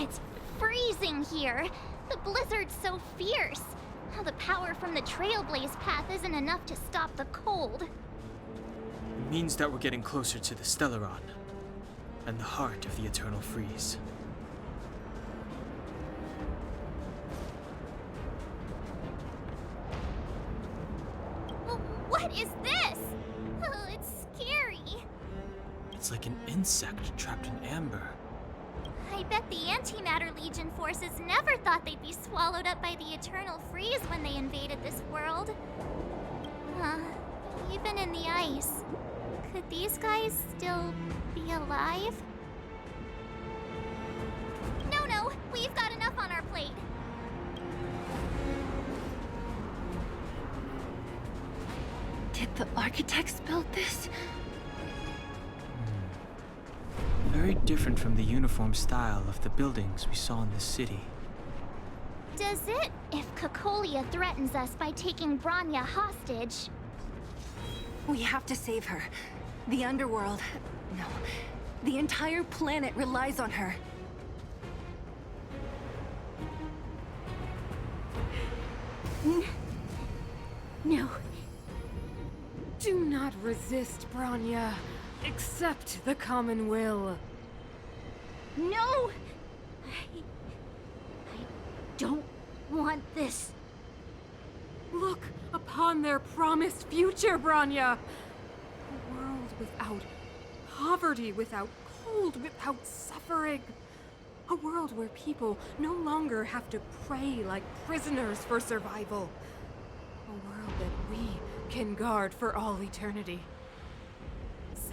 It's freezing here. The blizzard's so fierce. The power from the Trailblaze path isn't enough to stop the cold. It means that we're getting closer to the Stellaron, and the heart of the Eternal Freeze. What is this? Oh, it's scary. It's like an insect trapped in amber. I bet the Antimatter Legion forces never thought they'd be swallowed up by the Eternal Freeze when they invaded this world. Even in the ice, could these guys still be alive? No, we've got enough on our plate. Did the architects build this? Very different from the uniform style of the buildings we saw in the city. Does it if Cocolia threatens us by taking Bronya hostage? We have to save her. The underworld... No. The entire planet relies on her. No. Do not resist, Bronya. Accept the common will. No! I don't want this. Look upon their promised future, Bronya! A world without poverty, without cold, without suffering. A world where people no longer have to pray like prisoners for survival. A world that we can guard for all eternity.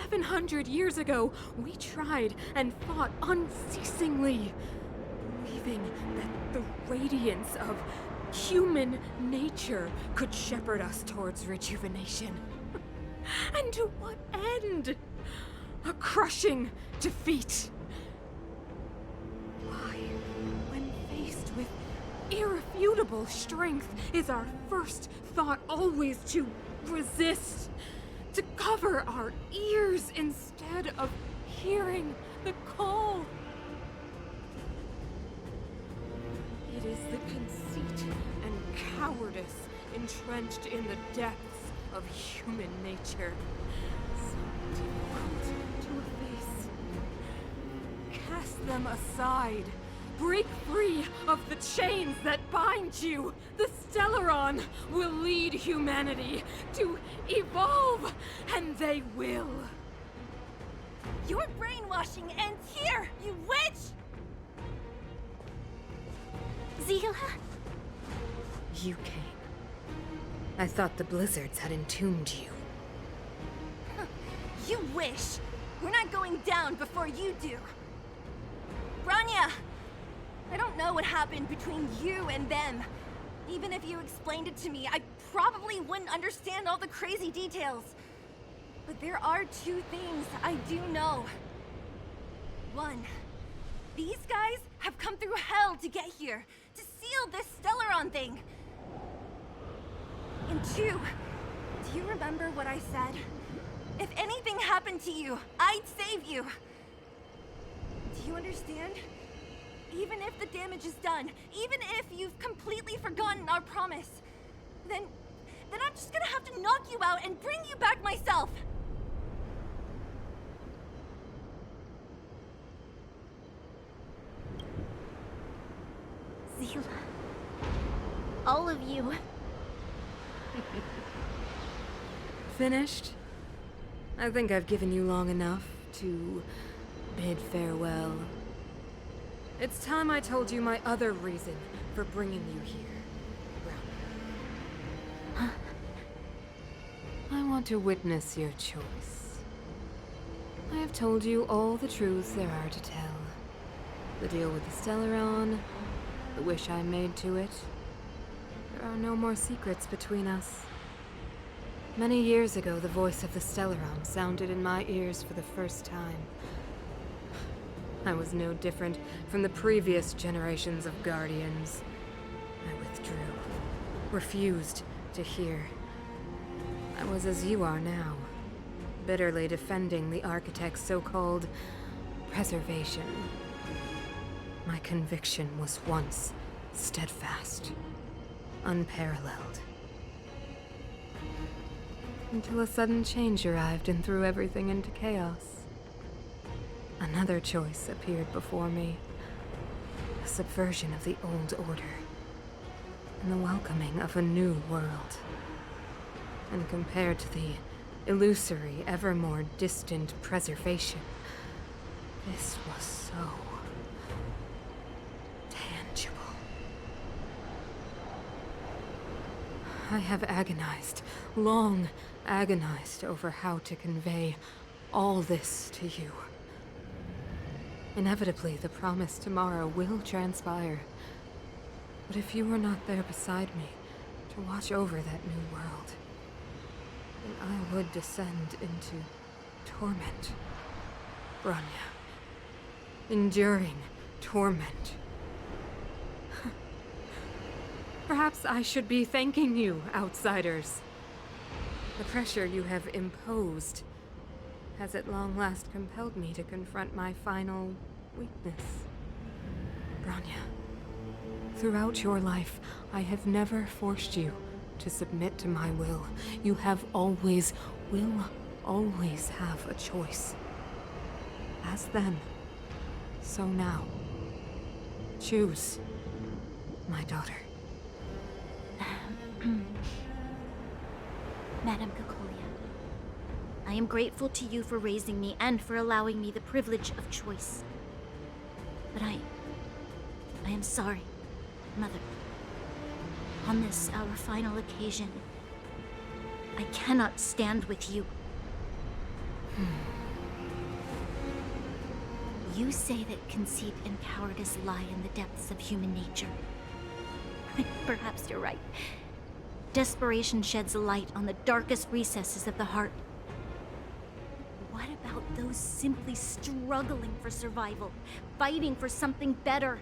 700 years ago, we tried and fought unceasingly, believing that the radiance of human nature could shepherd us towards rejuvenation. And to what end? A crushing defeat. Why, when faced with irrefutable strength, is our first thought always to resist? To cover our ears instead of hearing the call. It is the conceit and cowardice entrenched in the depths of human nature, so difficult to efface. Cast them aside. Break free of the chains that bind you. The Stellaron will lead humanity to evolve, and they will. Your brainwashing ends here, you witch! Zila? You came. I thought the blizzards had entombed you. You wish! We're not going down before you do! Bronya! I don't know what happened between you and them. Even if you explained it to me, I probably wouldn't understand all the crazy details. But there are two things I do know. One, these guys have come through hell to get here, to seal this Stellaron thing. And two, do you remember what I said? If anything happened to you, I'd save you. Do you understand? Even if the damage is done, even if you've completely forgotten our promise, then I'm just gonna have to knock you out and bring you back myself. Zila. All of you. Finished? I think I've given you long enough to bid farewell. It's time I told you my other reason for bringing you here, Brown. I want to witness your choice. I have told you all the truths there are to tell. The deal with the Stellaron, the wish I made to it. There are no more secrets between us. Many years ago, the voice of the Stellaron sounded in my ears for the first time. I was no different from the previous generations of Guardians. I withdrew, refused to hear. I was as you are now, bitterly defending the Architect's so-called preservation. My conviction was once steadfast, unparalleled. Until a sudden change arrived and threw everything into chaos. Another choice appeared before me. A subversion of the old order. And the welcoming of a new world. And compared to the illusory, ever more distant preservation, this was so tangible. I have agonized, long agonized over how to convey all this to you. Inevitably, the promised tomorrow will transpire. But if you were not there beside me to watch over that new world, then I would descend into torment. Bronya. Enduring torment. Perhaps I should be thanking you, outsiders. The pressure you have imposed has at long last compelled me to confront my final weakness. Bronya, throughout your life, I have never forced you to submit to my will. You have always, will always have a choice. As then, so now. Choose, my daughter. Madame Cocolia, I am grateful to you for raising me and for allowing me the privilege of choice. But I am sorry, Mother. On this, our final occasion, I cannot stand with you. You say that conceit and cowardice lie in the depths of human nature. Perhaps you're right. Desperation sheds a light on the darkest recesses of the heart. What about those simply struggling for survival, fighting for something better?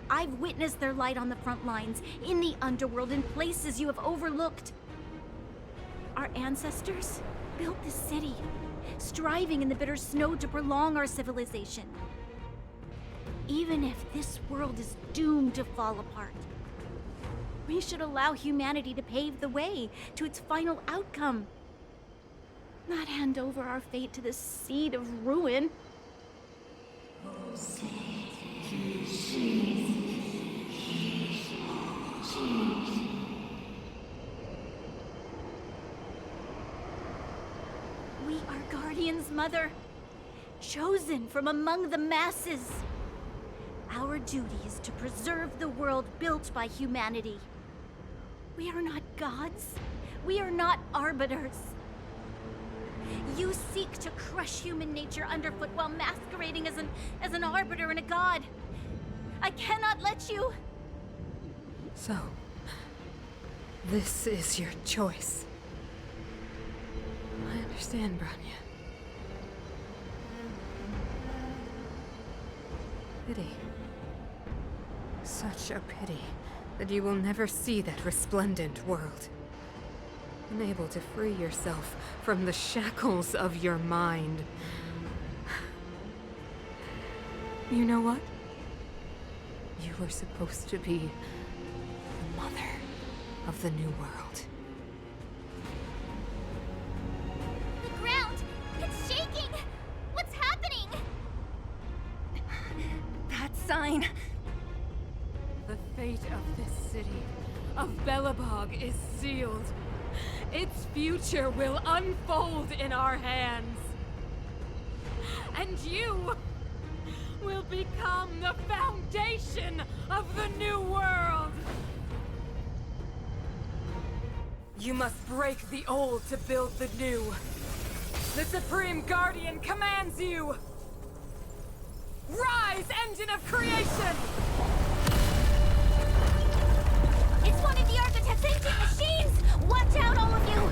I've witnessed their light on the front lines, in the underworld, in places you have overlooked. Our ancestors built this city, striving in the bitter snow to prolong our civilization. Even if this world is doomed to fall apart, we should allow humanity to pave the way to its final outcome. Not hand over our fate to the seed of ruin. We are guardians, Mother. Chosen from among the masses. Our duty is to preserve the world built by humanity. We are not gods. We are not arbiters. You seek to crush human nature underfoot while masquerading as an arbiter and a god. I cannot let you. So, this is your choice. I understand, Bronya. Pity. Such a pity that you will never see that resplendent world. Unable to free yourself from the shackles of your mind. You know what? You were supposed to be the mother of the new world. The ground! It's shaking! What's happening? That sign. The fate of this city, of Belobog, is sealed. Its future will unfold in our hands. And you will become the foundation of the new world. You must break the old to build the new. The Supreme Guardian commands you! Rise, engine of creation! It's one of the architect's ancient machines! Watch out, all of you!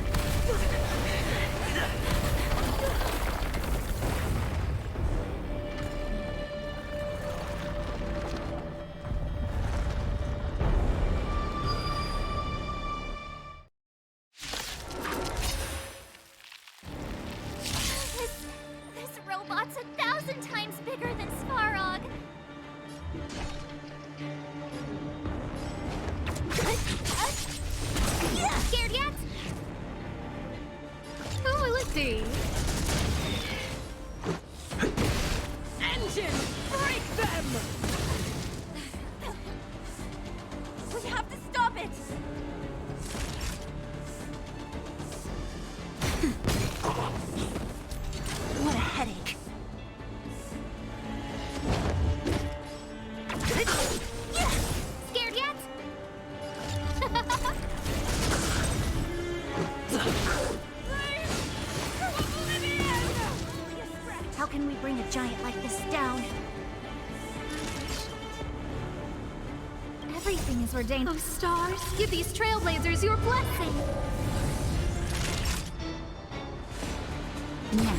This robot's 1,000 times bigger than Svarog. Everything is ordained. Oh, stars, give these trailblazers your blessing. Now,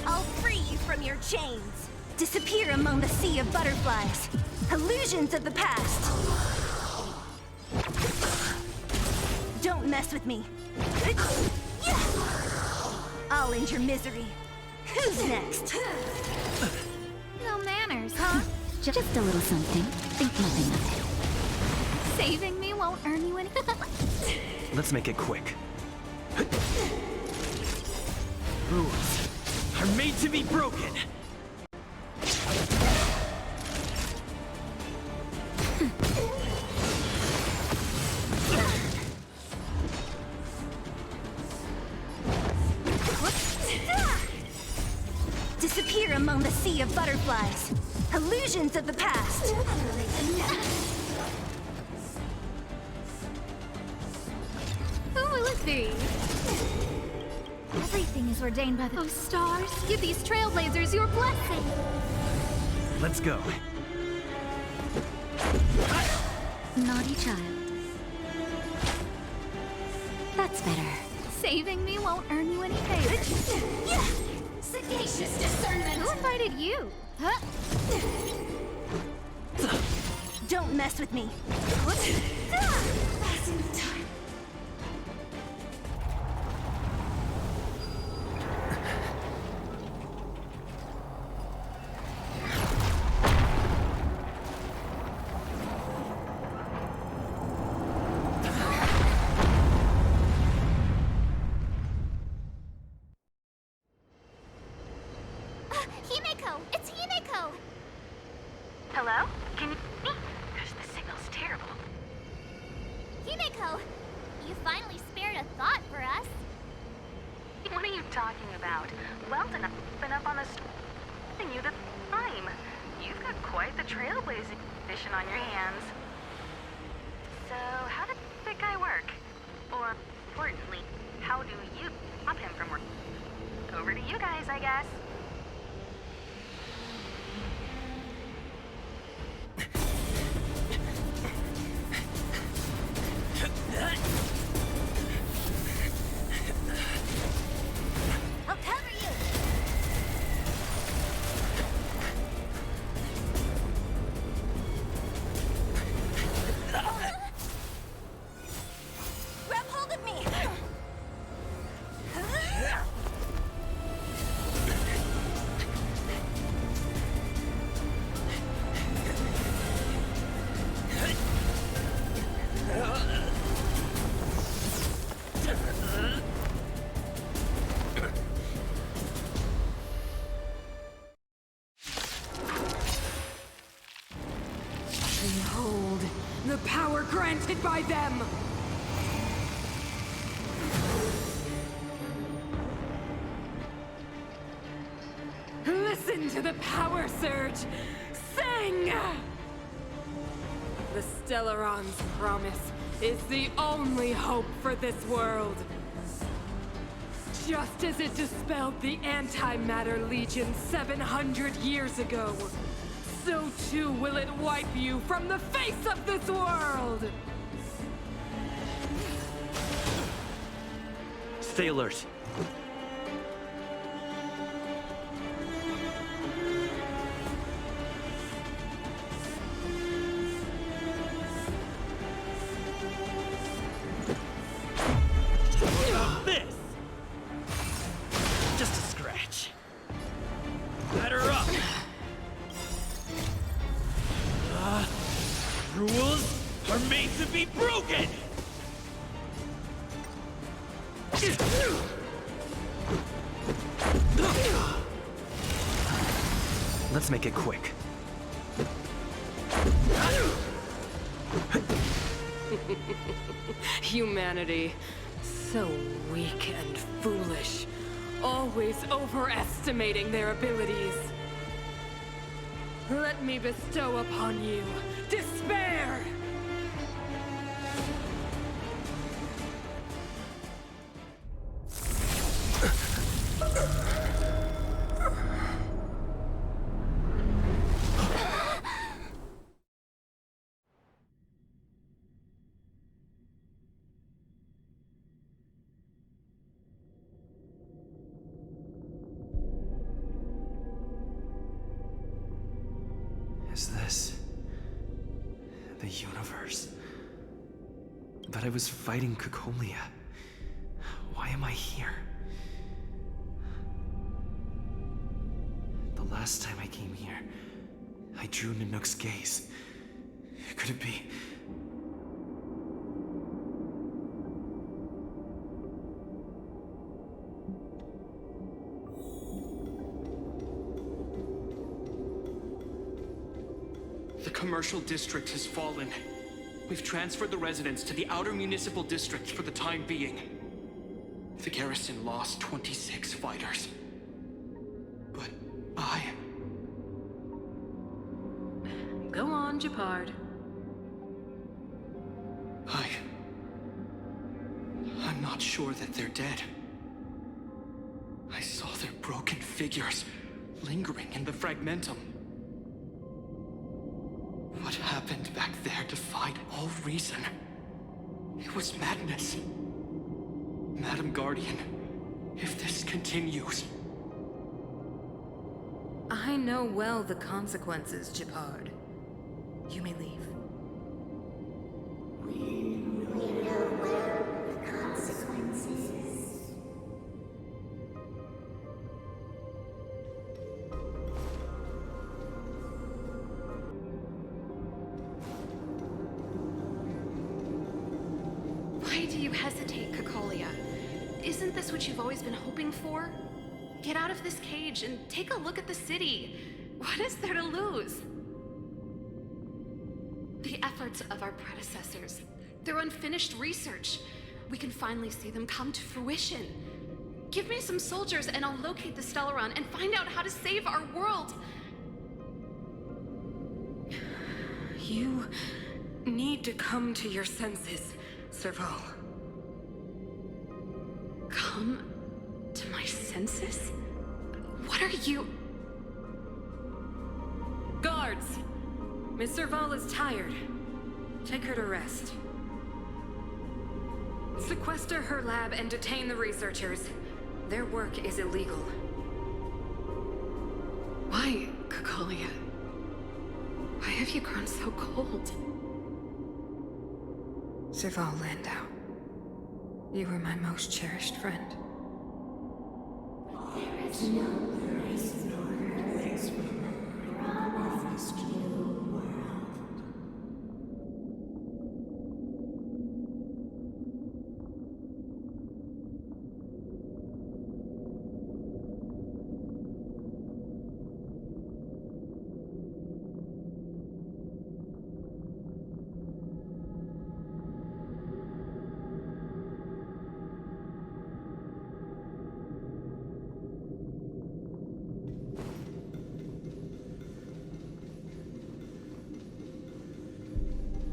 I'll free you from your chains. Disappear among the sea of butterflies. Illusions of the past. Don't mess with me. I'll end your misery. Who's next? No manners, huh? just a little something. Think nothing of it. Saving me won't earn you any. Let's make it quick. Rules are made to be broken. Disappear among the sea of butterflies. Illusions of the past. Who will it be? Everything is ordained by the... Oh, stars, give these trailblazers your blessing. Let's go. Naughty child. That's better. Saving me won't earn you any favors. Sagacious discernment. Who invited you? Huh? Don't mess with me. Passing the time. Himeko! It's Himeko! Hello? Can you... Gosh, the signal's terrible. Himeko! You finally spared a thought for us. What are you talking about? Weldon, I've been up on the street you the time. You've got quite the trailblazing mission on your hands. So, how did that guy work? Or, importantly, how do you stop him from working? Over to you guys, I guess. I'll cover you. Grab hold of me. Behold, the power granted by them! Listen to the power surge! Sing! The Stellaron's promise is the only hope for this world. Just as it dispelled the Antimatter Legion 700 years ago, so too will it wipe you from the face of this world! Stay alert. This! Just a scratch. Batter up! Rules are made to be broken! Let's make it quick. Humanity, so weak and foolish, always overestimating their abilities. Let me bestow upon you despair! Is this the universe? But I was fighting Cocolia. Why am I here? The last time I came here, I drew Nanook's gaze. Could it be? The commercial district has fallen. We've transferred the residents to the outer municipal districts for the time being. The garrison lost 26 fighters. But Go on, Gepard. I'm not sure that they're dead. I saw their broken figures lingering in the fragmentum. What happened back there defied all reason. It was madness. Madam Guardian, if this continues... I know well the consequences, Gepard. You may leave. Why do you hesitate, Cocolia? Isn't this what you've always been hoping for? Get out of this cage and take a look at the city. What is there to lose? The efforts of our predecessors, their unfinished research. We can finally see them come to fruition. Give me some soldiers and I'll locate the Stellaron and find out how to save our world. You need to come to your senses, Serval. Come to my senses? What are you... Guards! Miss Serval is tired. Take her to rest. Sequester her lab and detain the researchers. Their work is illegal. Why, Cocolia? Why have you grown so cold? Serval Landau. You were my most cherished friend.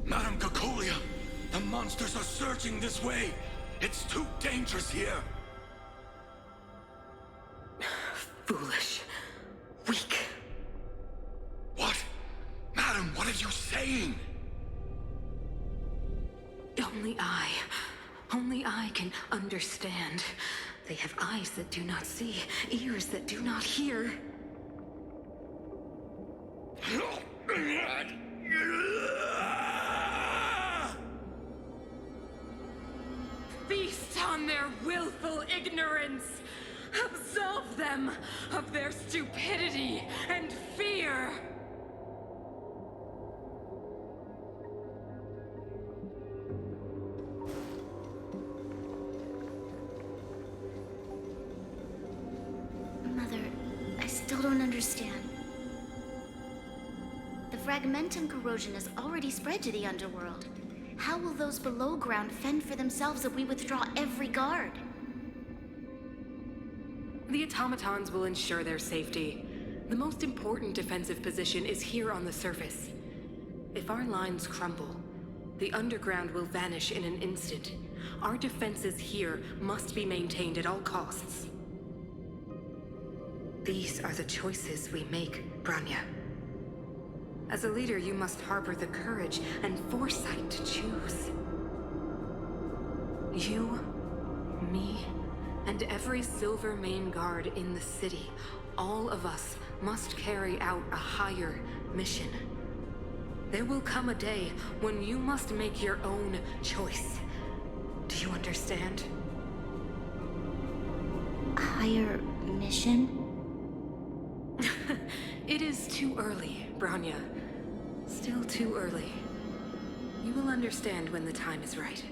Madam Cocolia, the monsters are surging this way. It's too dangerous here. Foolish. Weak. What? Madam, what are you saying? Only I can understand. They have eyes that do not see, ears that do not hear. Feast on their willful ignorance! Absolve them of their stupidity and fear! Mother, I still don't understand. The fragmentum corrosion has already spread to the underworld. How will those below ground fend for themselves if we withdraw every guard? The automatons will ensure their safety. The most important defensive position is here on the surface. If our lines crumble, the underground will vanish in an instant. Our defenses here must be maintained at all costs. These are the choices we make, Branya. As a leader, you must harbor the courage and foresight to choose. You, me, and every Silver Main Guard in the city, all of us must carry out a higher mission. There will come a day when you must make your own choice. Do you understand? A higher mission? It is too early, Branya. Still too early. You will understand when the time is right.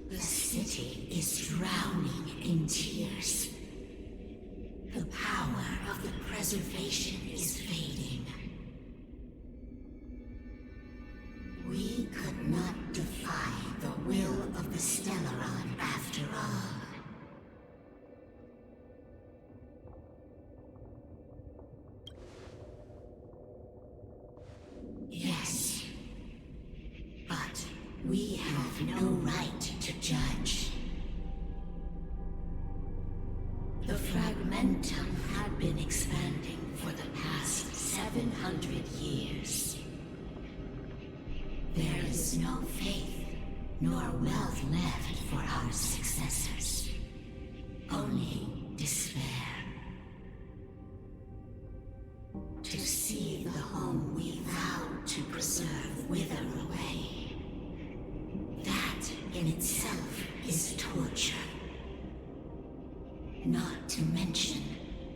The city is drowning in tears. The power of the preservation is fading. We could not defy the will of the Stellaron after all. Yes. But we have no right to judge. The Fragmentum had been expanding for the past 700 years. There is no faith nor wealth left for our successors. Only despair. To see the home we vowed to preserve wither away. That in itself is torture. Not to mention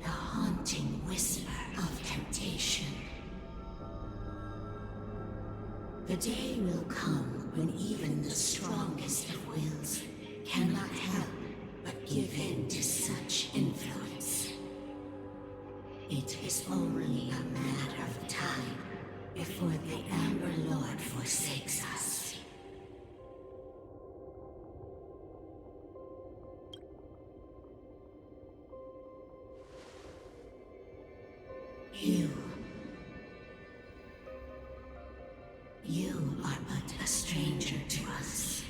the haunting whisper of temptation. The day will come when even the strongest of wills cannot help but give in to such influence. It is only a matter of time before the Amber Lord forsakes us. You are but a stranger to us.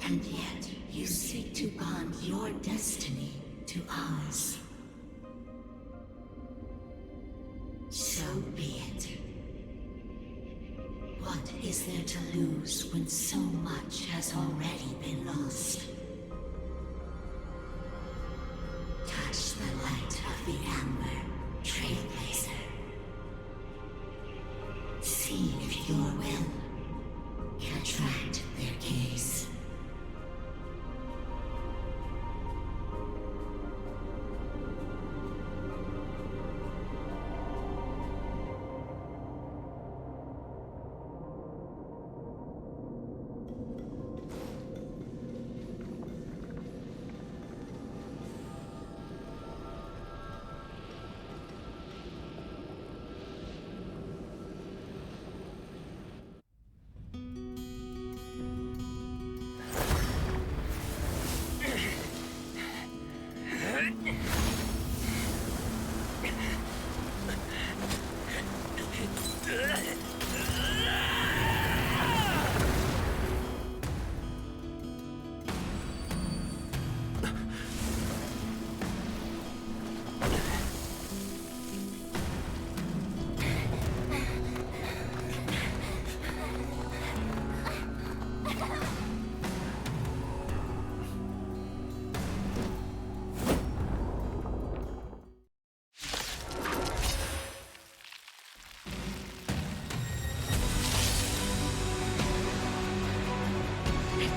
And yet you seek to bond your destiny to ours. So be it. What is there to lose when so much has already been lost? Touch the light of the Amber, Trailblazer. See if your will can attract their gaze.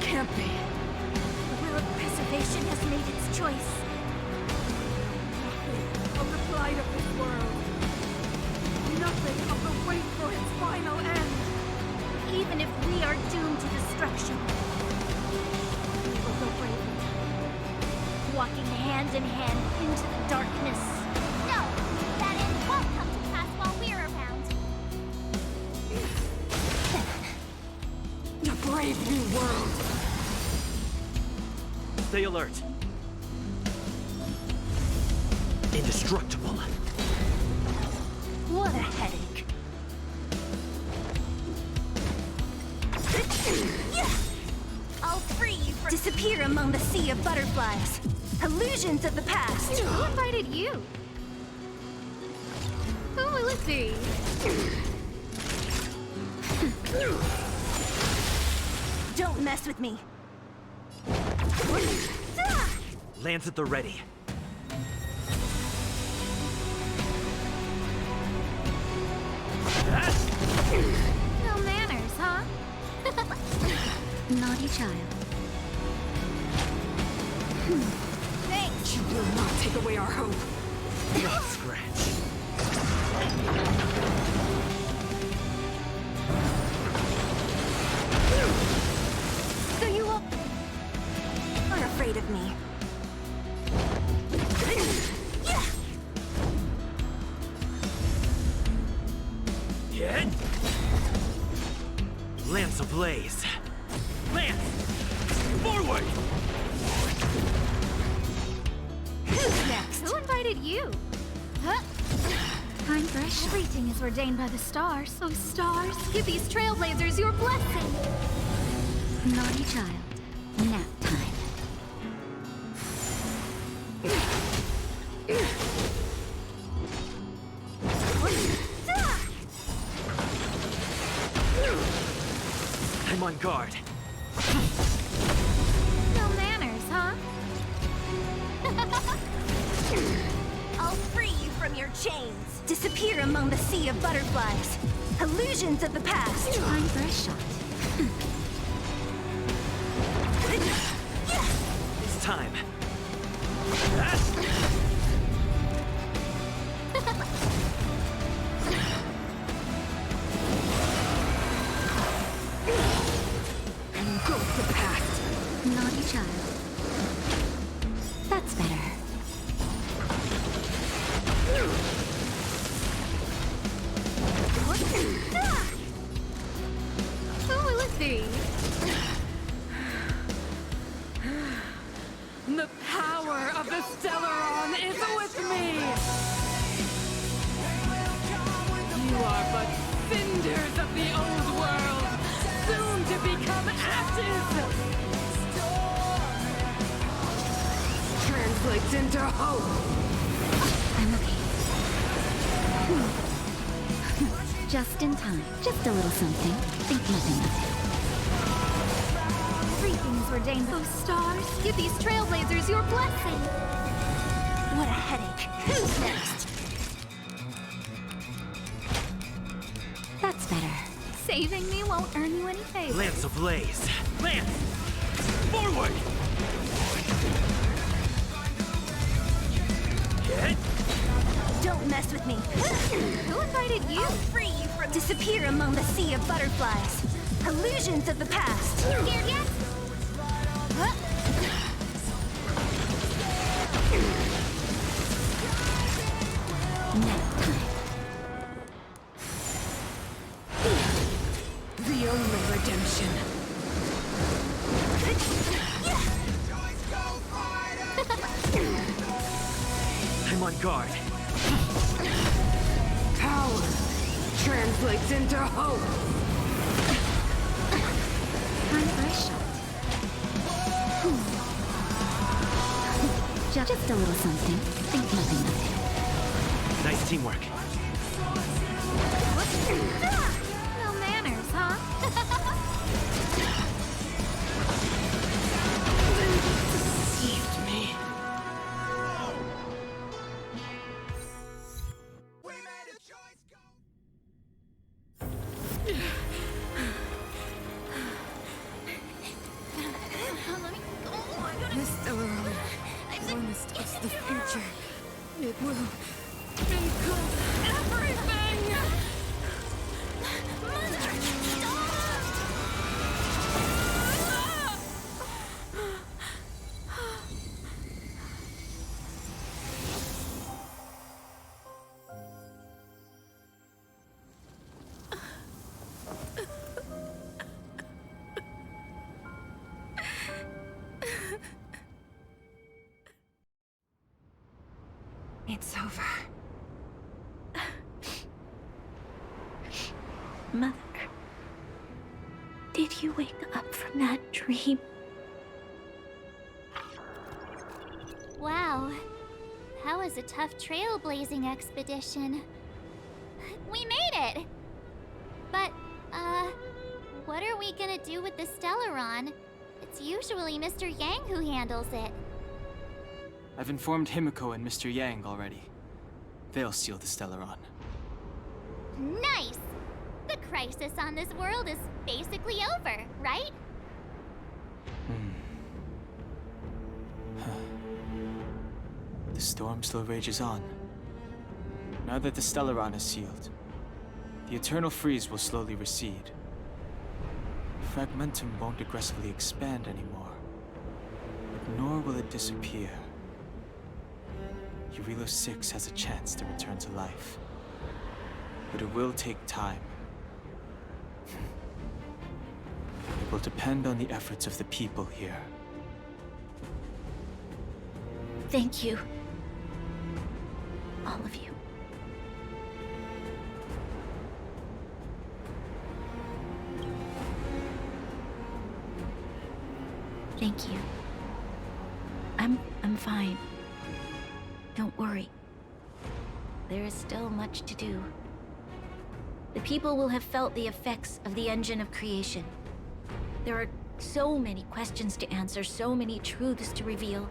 Can't be. The will of preservation has made its choice. Nothing of the plight of this world. Nothing of the wait for its final end. Even if we are doomed to destruction, we will go bravely, walking hand in hand into the darkness. No, that end won't come to pass while we're around. A brave new world. Stay alert. Indestructible. What a headache. I'll free you from— Disappear among the sea of butterflies. Illusions of the past. Who invited you? Who will it be? Don't mess with me. Lance at the ready. No manners, huh? Naughty child. Thanks. You will not take away our hope. Rough scratch. So you all are afraid of me. Hit. Lance ablaze. Lance! Forward! Who's next? Who invited you? Huh? Time for a shot. Everything is ordained by the stars. Oh, stars, give these trailblazers your blessing. Naughty child. Nap time. I'm on guard. No manners, huh? I'll free you from your chains. Disappear among the sea of butterflies. Illusions of the past. Time for a shot. It's time. Engulf the past. Naughty child. That's better. Who will it be? The power of the Stellaron is with me! You are but cinders of the old world, soon to become ashes! Translates into hope! I'm okay. Just in time. Just a little something. Think nothing of it. Everything is ordained. Oh, stars, give these trailblazers your blessing. What a headache. Who's next? That's better. Saving me won't earn you any favors. Lance ablaze. Lance! Forward! Hit. Don't mess with me. Who invited you? I'll free you from disappear among the sea of butterflies. Illusions of the past. Scared yet? The only redemption. I'm on guard. Power translates into hope. Time for a shot. Just a little something. Think nothing of it. Nice teamwork. No manners, huh? Deceived me. This Stellaron promised us the future. It will engulf everything! It's over. Mother, did you wake up from that dream? Wow. That was a tough trailblazing expedition. We made it! But, What are we gonna do with the Stellaron? It's usually Mr. Yang who handles it. I've informed Himiko and Mr. Yang already. They'll seal the Stellaron. Nice! The crisis on this world is basically over, right? The storm still rages on. Now that the Stellaron is sealed, the eternal freeze will slowly recede. Fragmentum won't aggressively expand anymore, but nor will it disappear. Eurilo 6 has a chance to return to life, but it will take time. It will depend on the efforts of the people here. Thank you. All of you. Thank you. I'm fine. Don't worry. There is still much to do. The people will have felt the effects of the engine of creation. There are so many questions to answer, so many truths to reveal.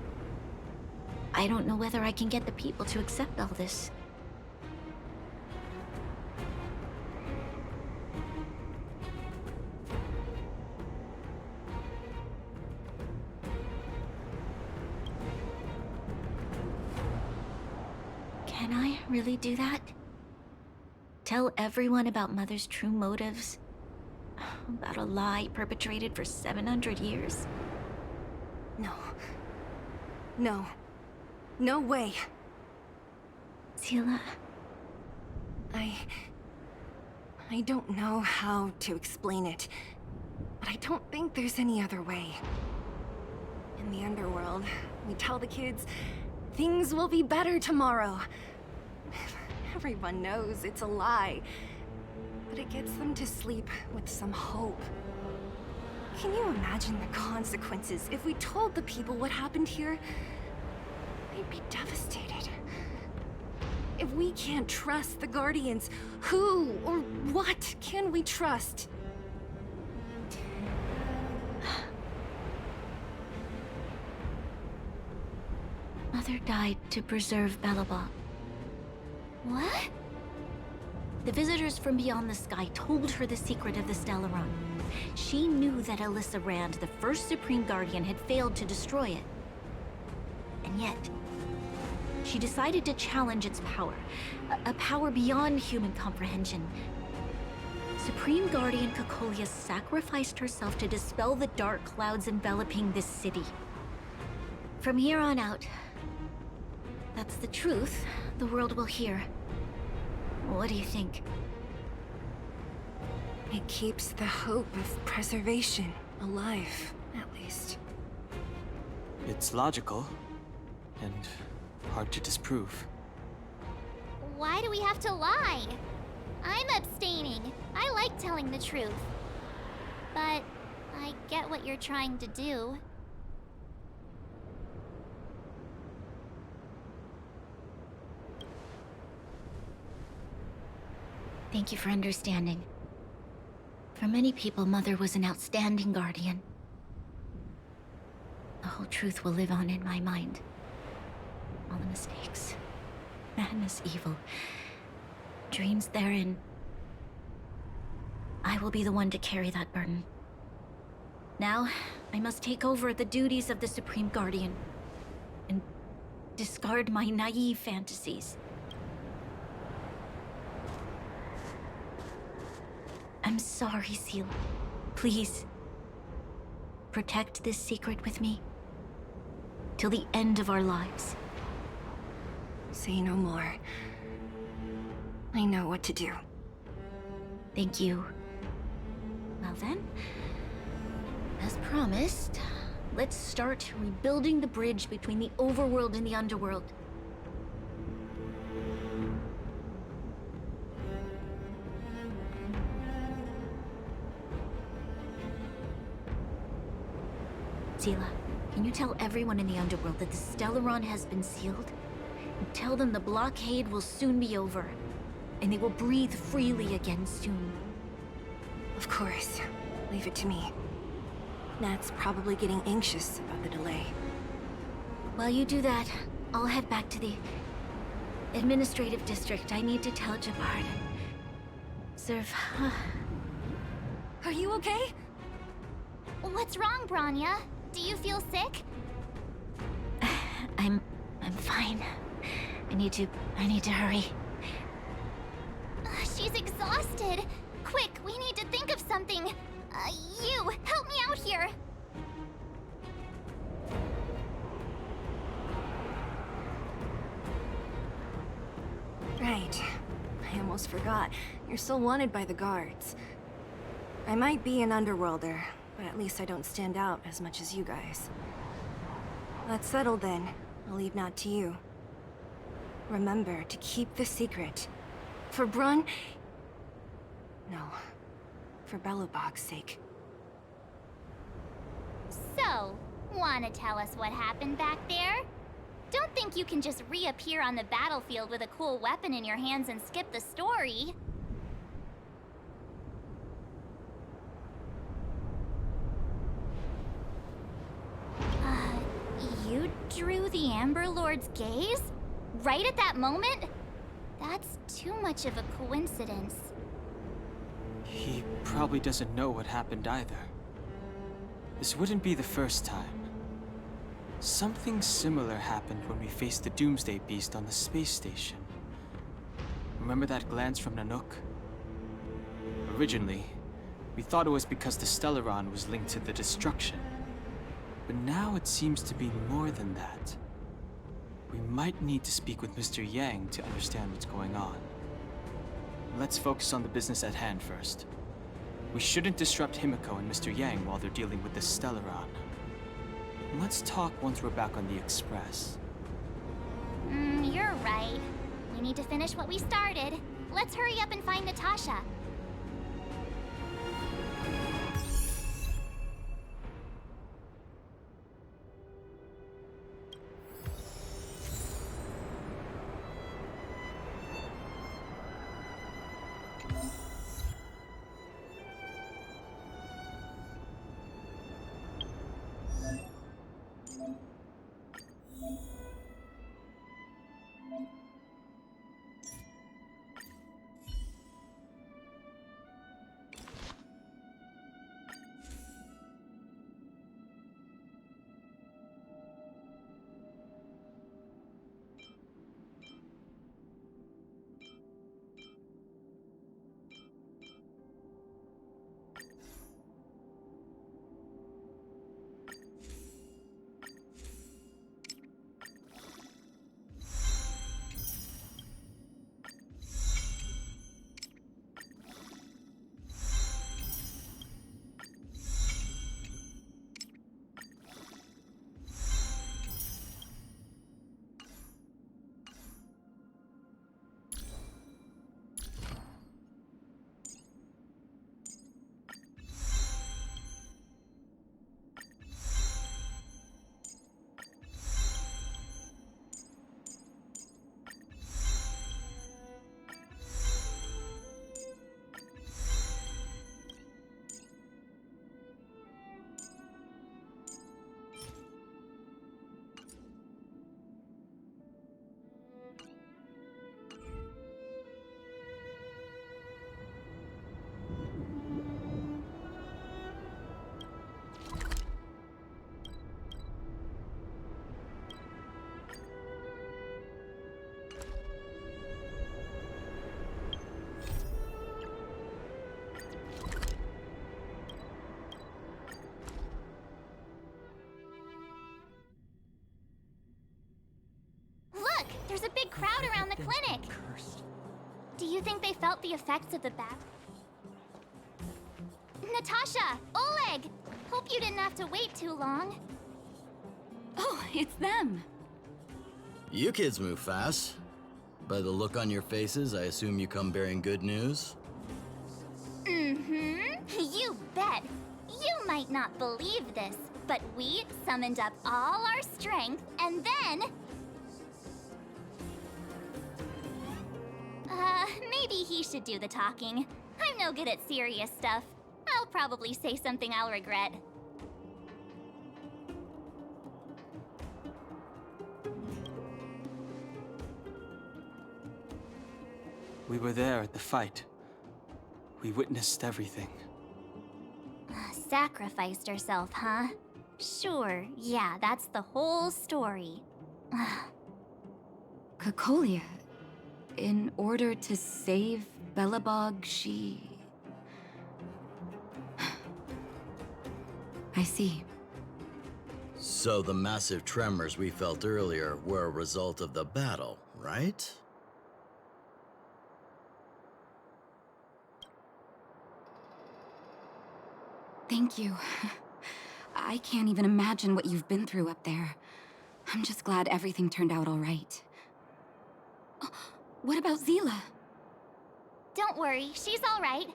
I don't know whether I can get the people to accept all this. Can I really do that? Tell everyone about Mother's true motives? About a lie perpetrated for 700 years? No. No. No way. Seele. I don't know how to explain it, but I don't think there's any other way. In the underworld, we tell the kids, things will be better tomorrow. Everyone knows it's a lie, but it gets them to sleep with some hope. Can you imagine the consequences if we told the people what happened here? They'd be devastated. If we can't trust the Guardians, who or what can we trust? Mother died to preserve Belobog. What? The visitors from beyond the sky told her the secret of the Stellaron. She knew that Alyssa Rand, the first Supreme Guardian, had failed to destroy it. And yet, she decided to challenge its power. A power beyond human comprehension. Supreme Guardian Cocolia sacrificed herself to dispel the dark clouds enveloping this city. From here on out, that's the truth the world will hear. What do you think? It keeps the hope of preservation alive, at least. It's logical, and hard to disprove. Why do we have to lie? I'm abstaining. I like telling the truth. But I get what you're trying to do. Thank you for understanding. For many people, Mother was an outstanding guardian. The whole truth will live on in my mind. All the mistakes, madness, evil, dreams therein. I will be the one to carry that burden. Now, I must take over the duties of the Supreme Guardian and discard my naive fantasies. I'm sorry, Seele. Please, protect this secret with me till the end of our lives. Say no more. I know what to do. Thank you. Well then, as promised, let's start rebuilding the bridge between the overworld and the underworld. Seele, can you tell everyone in the underworld that the Stellaron has been sealed? And tell them the blockade will soon be over, and they will breathe freely again soon. Of course. Leave it to me. Nat's probably getting anxious about the delay. While you do that, I'll head back to the administrative district. I need to tell Jabard. Serve. Are you okay? What's wrong, Branya? Do you feel sick? I'm fine. I need to hurry. She's exhausted. Quick, we need to think of something. You, help me out here. Right. I almost forgot. You're still wanted by the guards. I might be an underworlder, but at least I don't stand out as much as you guys. That's settled then. I'll leave Nat to you. Remember to keep the secret. For Brun... No. For Belobog's sake. So, wanna tell us what happened back there? Don't think you can just reappear on the battlefield with a cool weapon in your hands and skip the story. You drew the Amber Lord's gaze? Right at that moment? That's too much of a coincidence. He probably doesn't know what happened either. This wouldn't be the first time. Something similar happened when we faced the Doomsday Beast on the space station. Remember that glance from Nanook? Originally, we thought it was because the Stellaron was linked to the destruction. But now it seems to be more than that. We might need to speak with Mr. Yang to understand what's going on. Let's focus on the business at hand first. We shouldn't disrupt Himiko and Mr. Yang while they're dealing with the Stellaron. Let's talk once we're back on the Express. You're right. We need to finish what we started. Let's hurry up and find Natasha. There's a big crowd around the clinic. Do you think they felt the effects of the battle? Natasha! Oleg! Hope you didn't have to wait too long. Oh, it's them. You kids move fast. By the look on your faces, I assume you come bearing good news? You bet. You might not believe this, but we summoned up all our strength and then... maybe he should do the talking. I'm no good at serious stuff. I'll probably say something I'll regret. We were there at the fight. We witnessed everything. Sacrificed herself, huh? Sure, yeah, that's the whole story. Cocolia, in order to save Belobog, she... I see. So the massive tremors we felt earlier were a result of the battle, right? Thank you. I can't even imagine what you've been through up there. I'm just glad everything turned out all right. What about Zila? Don't worry, she's all right.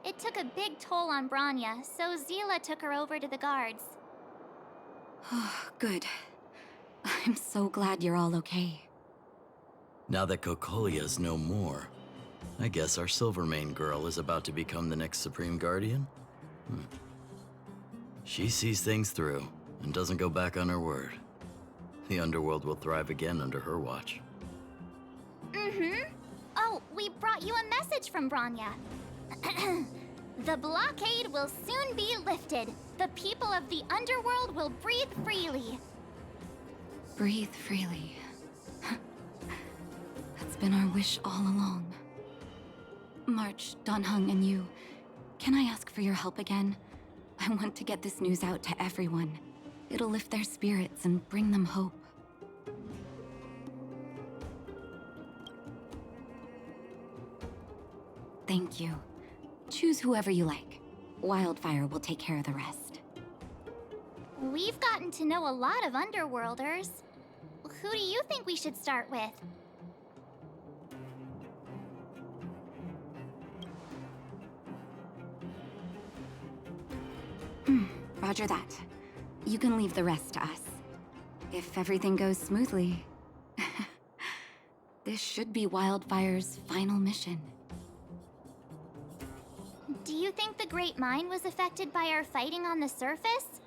It took a big toll on Branya, so Zila took her over to the guards. Oh, good. I'm so glad you're all okay. Now that Cocolia's no more, I guess our Silvermane girl is about to become the next Supreme Guardian? She sees things through and doesn't go back on her word. The underworld will thrive again under her watch. Oh, we brought you a message from Branya. The blockade will soon be lifted. The people of the underworld will breathe freely. Breathe freely. That's been our wish all along. March, Danheng, and you, can I ask for your help again? I want to get this news out to everyone. It'll lift their spirits and bring them hope. Thank you. Choose whoever you like. Wildfire will take care of the rest. We've gotten to know a lot of Underworlders. Who do you think we should start with? Roger that. You can leave the rest to us. If everything goes smoothly. This should be Wildfire's final mission. Do you think the Great Mine was affected by our fighting on the surface?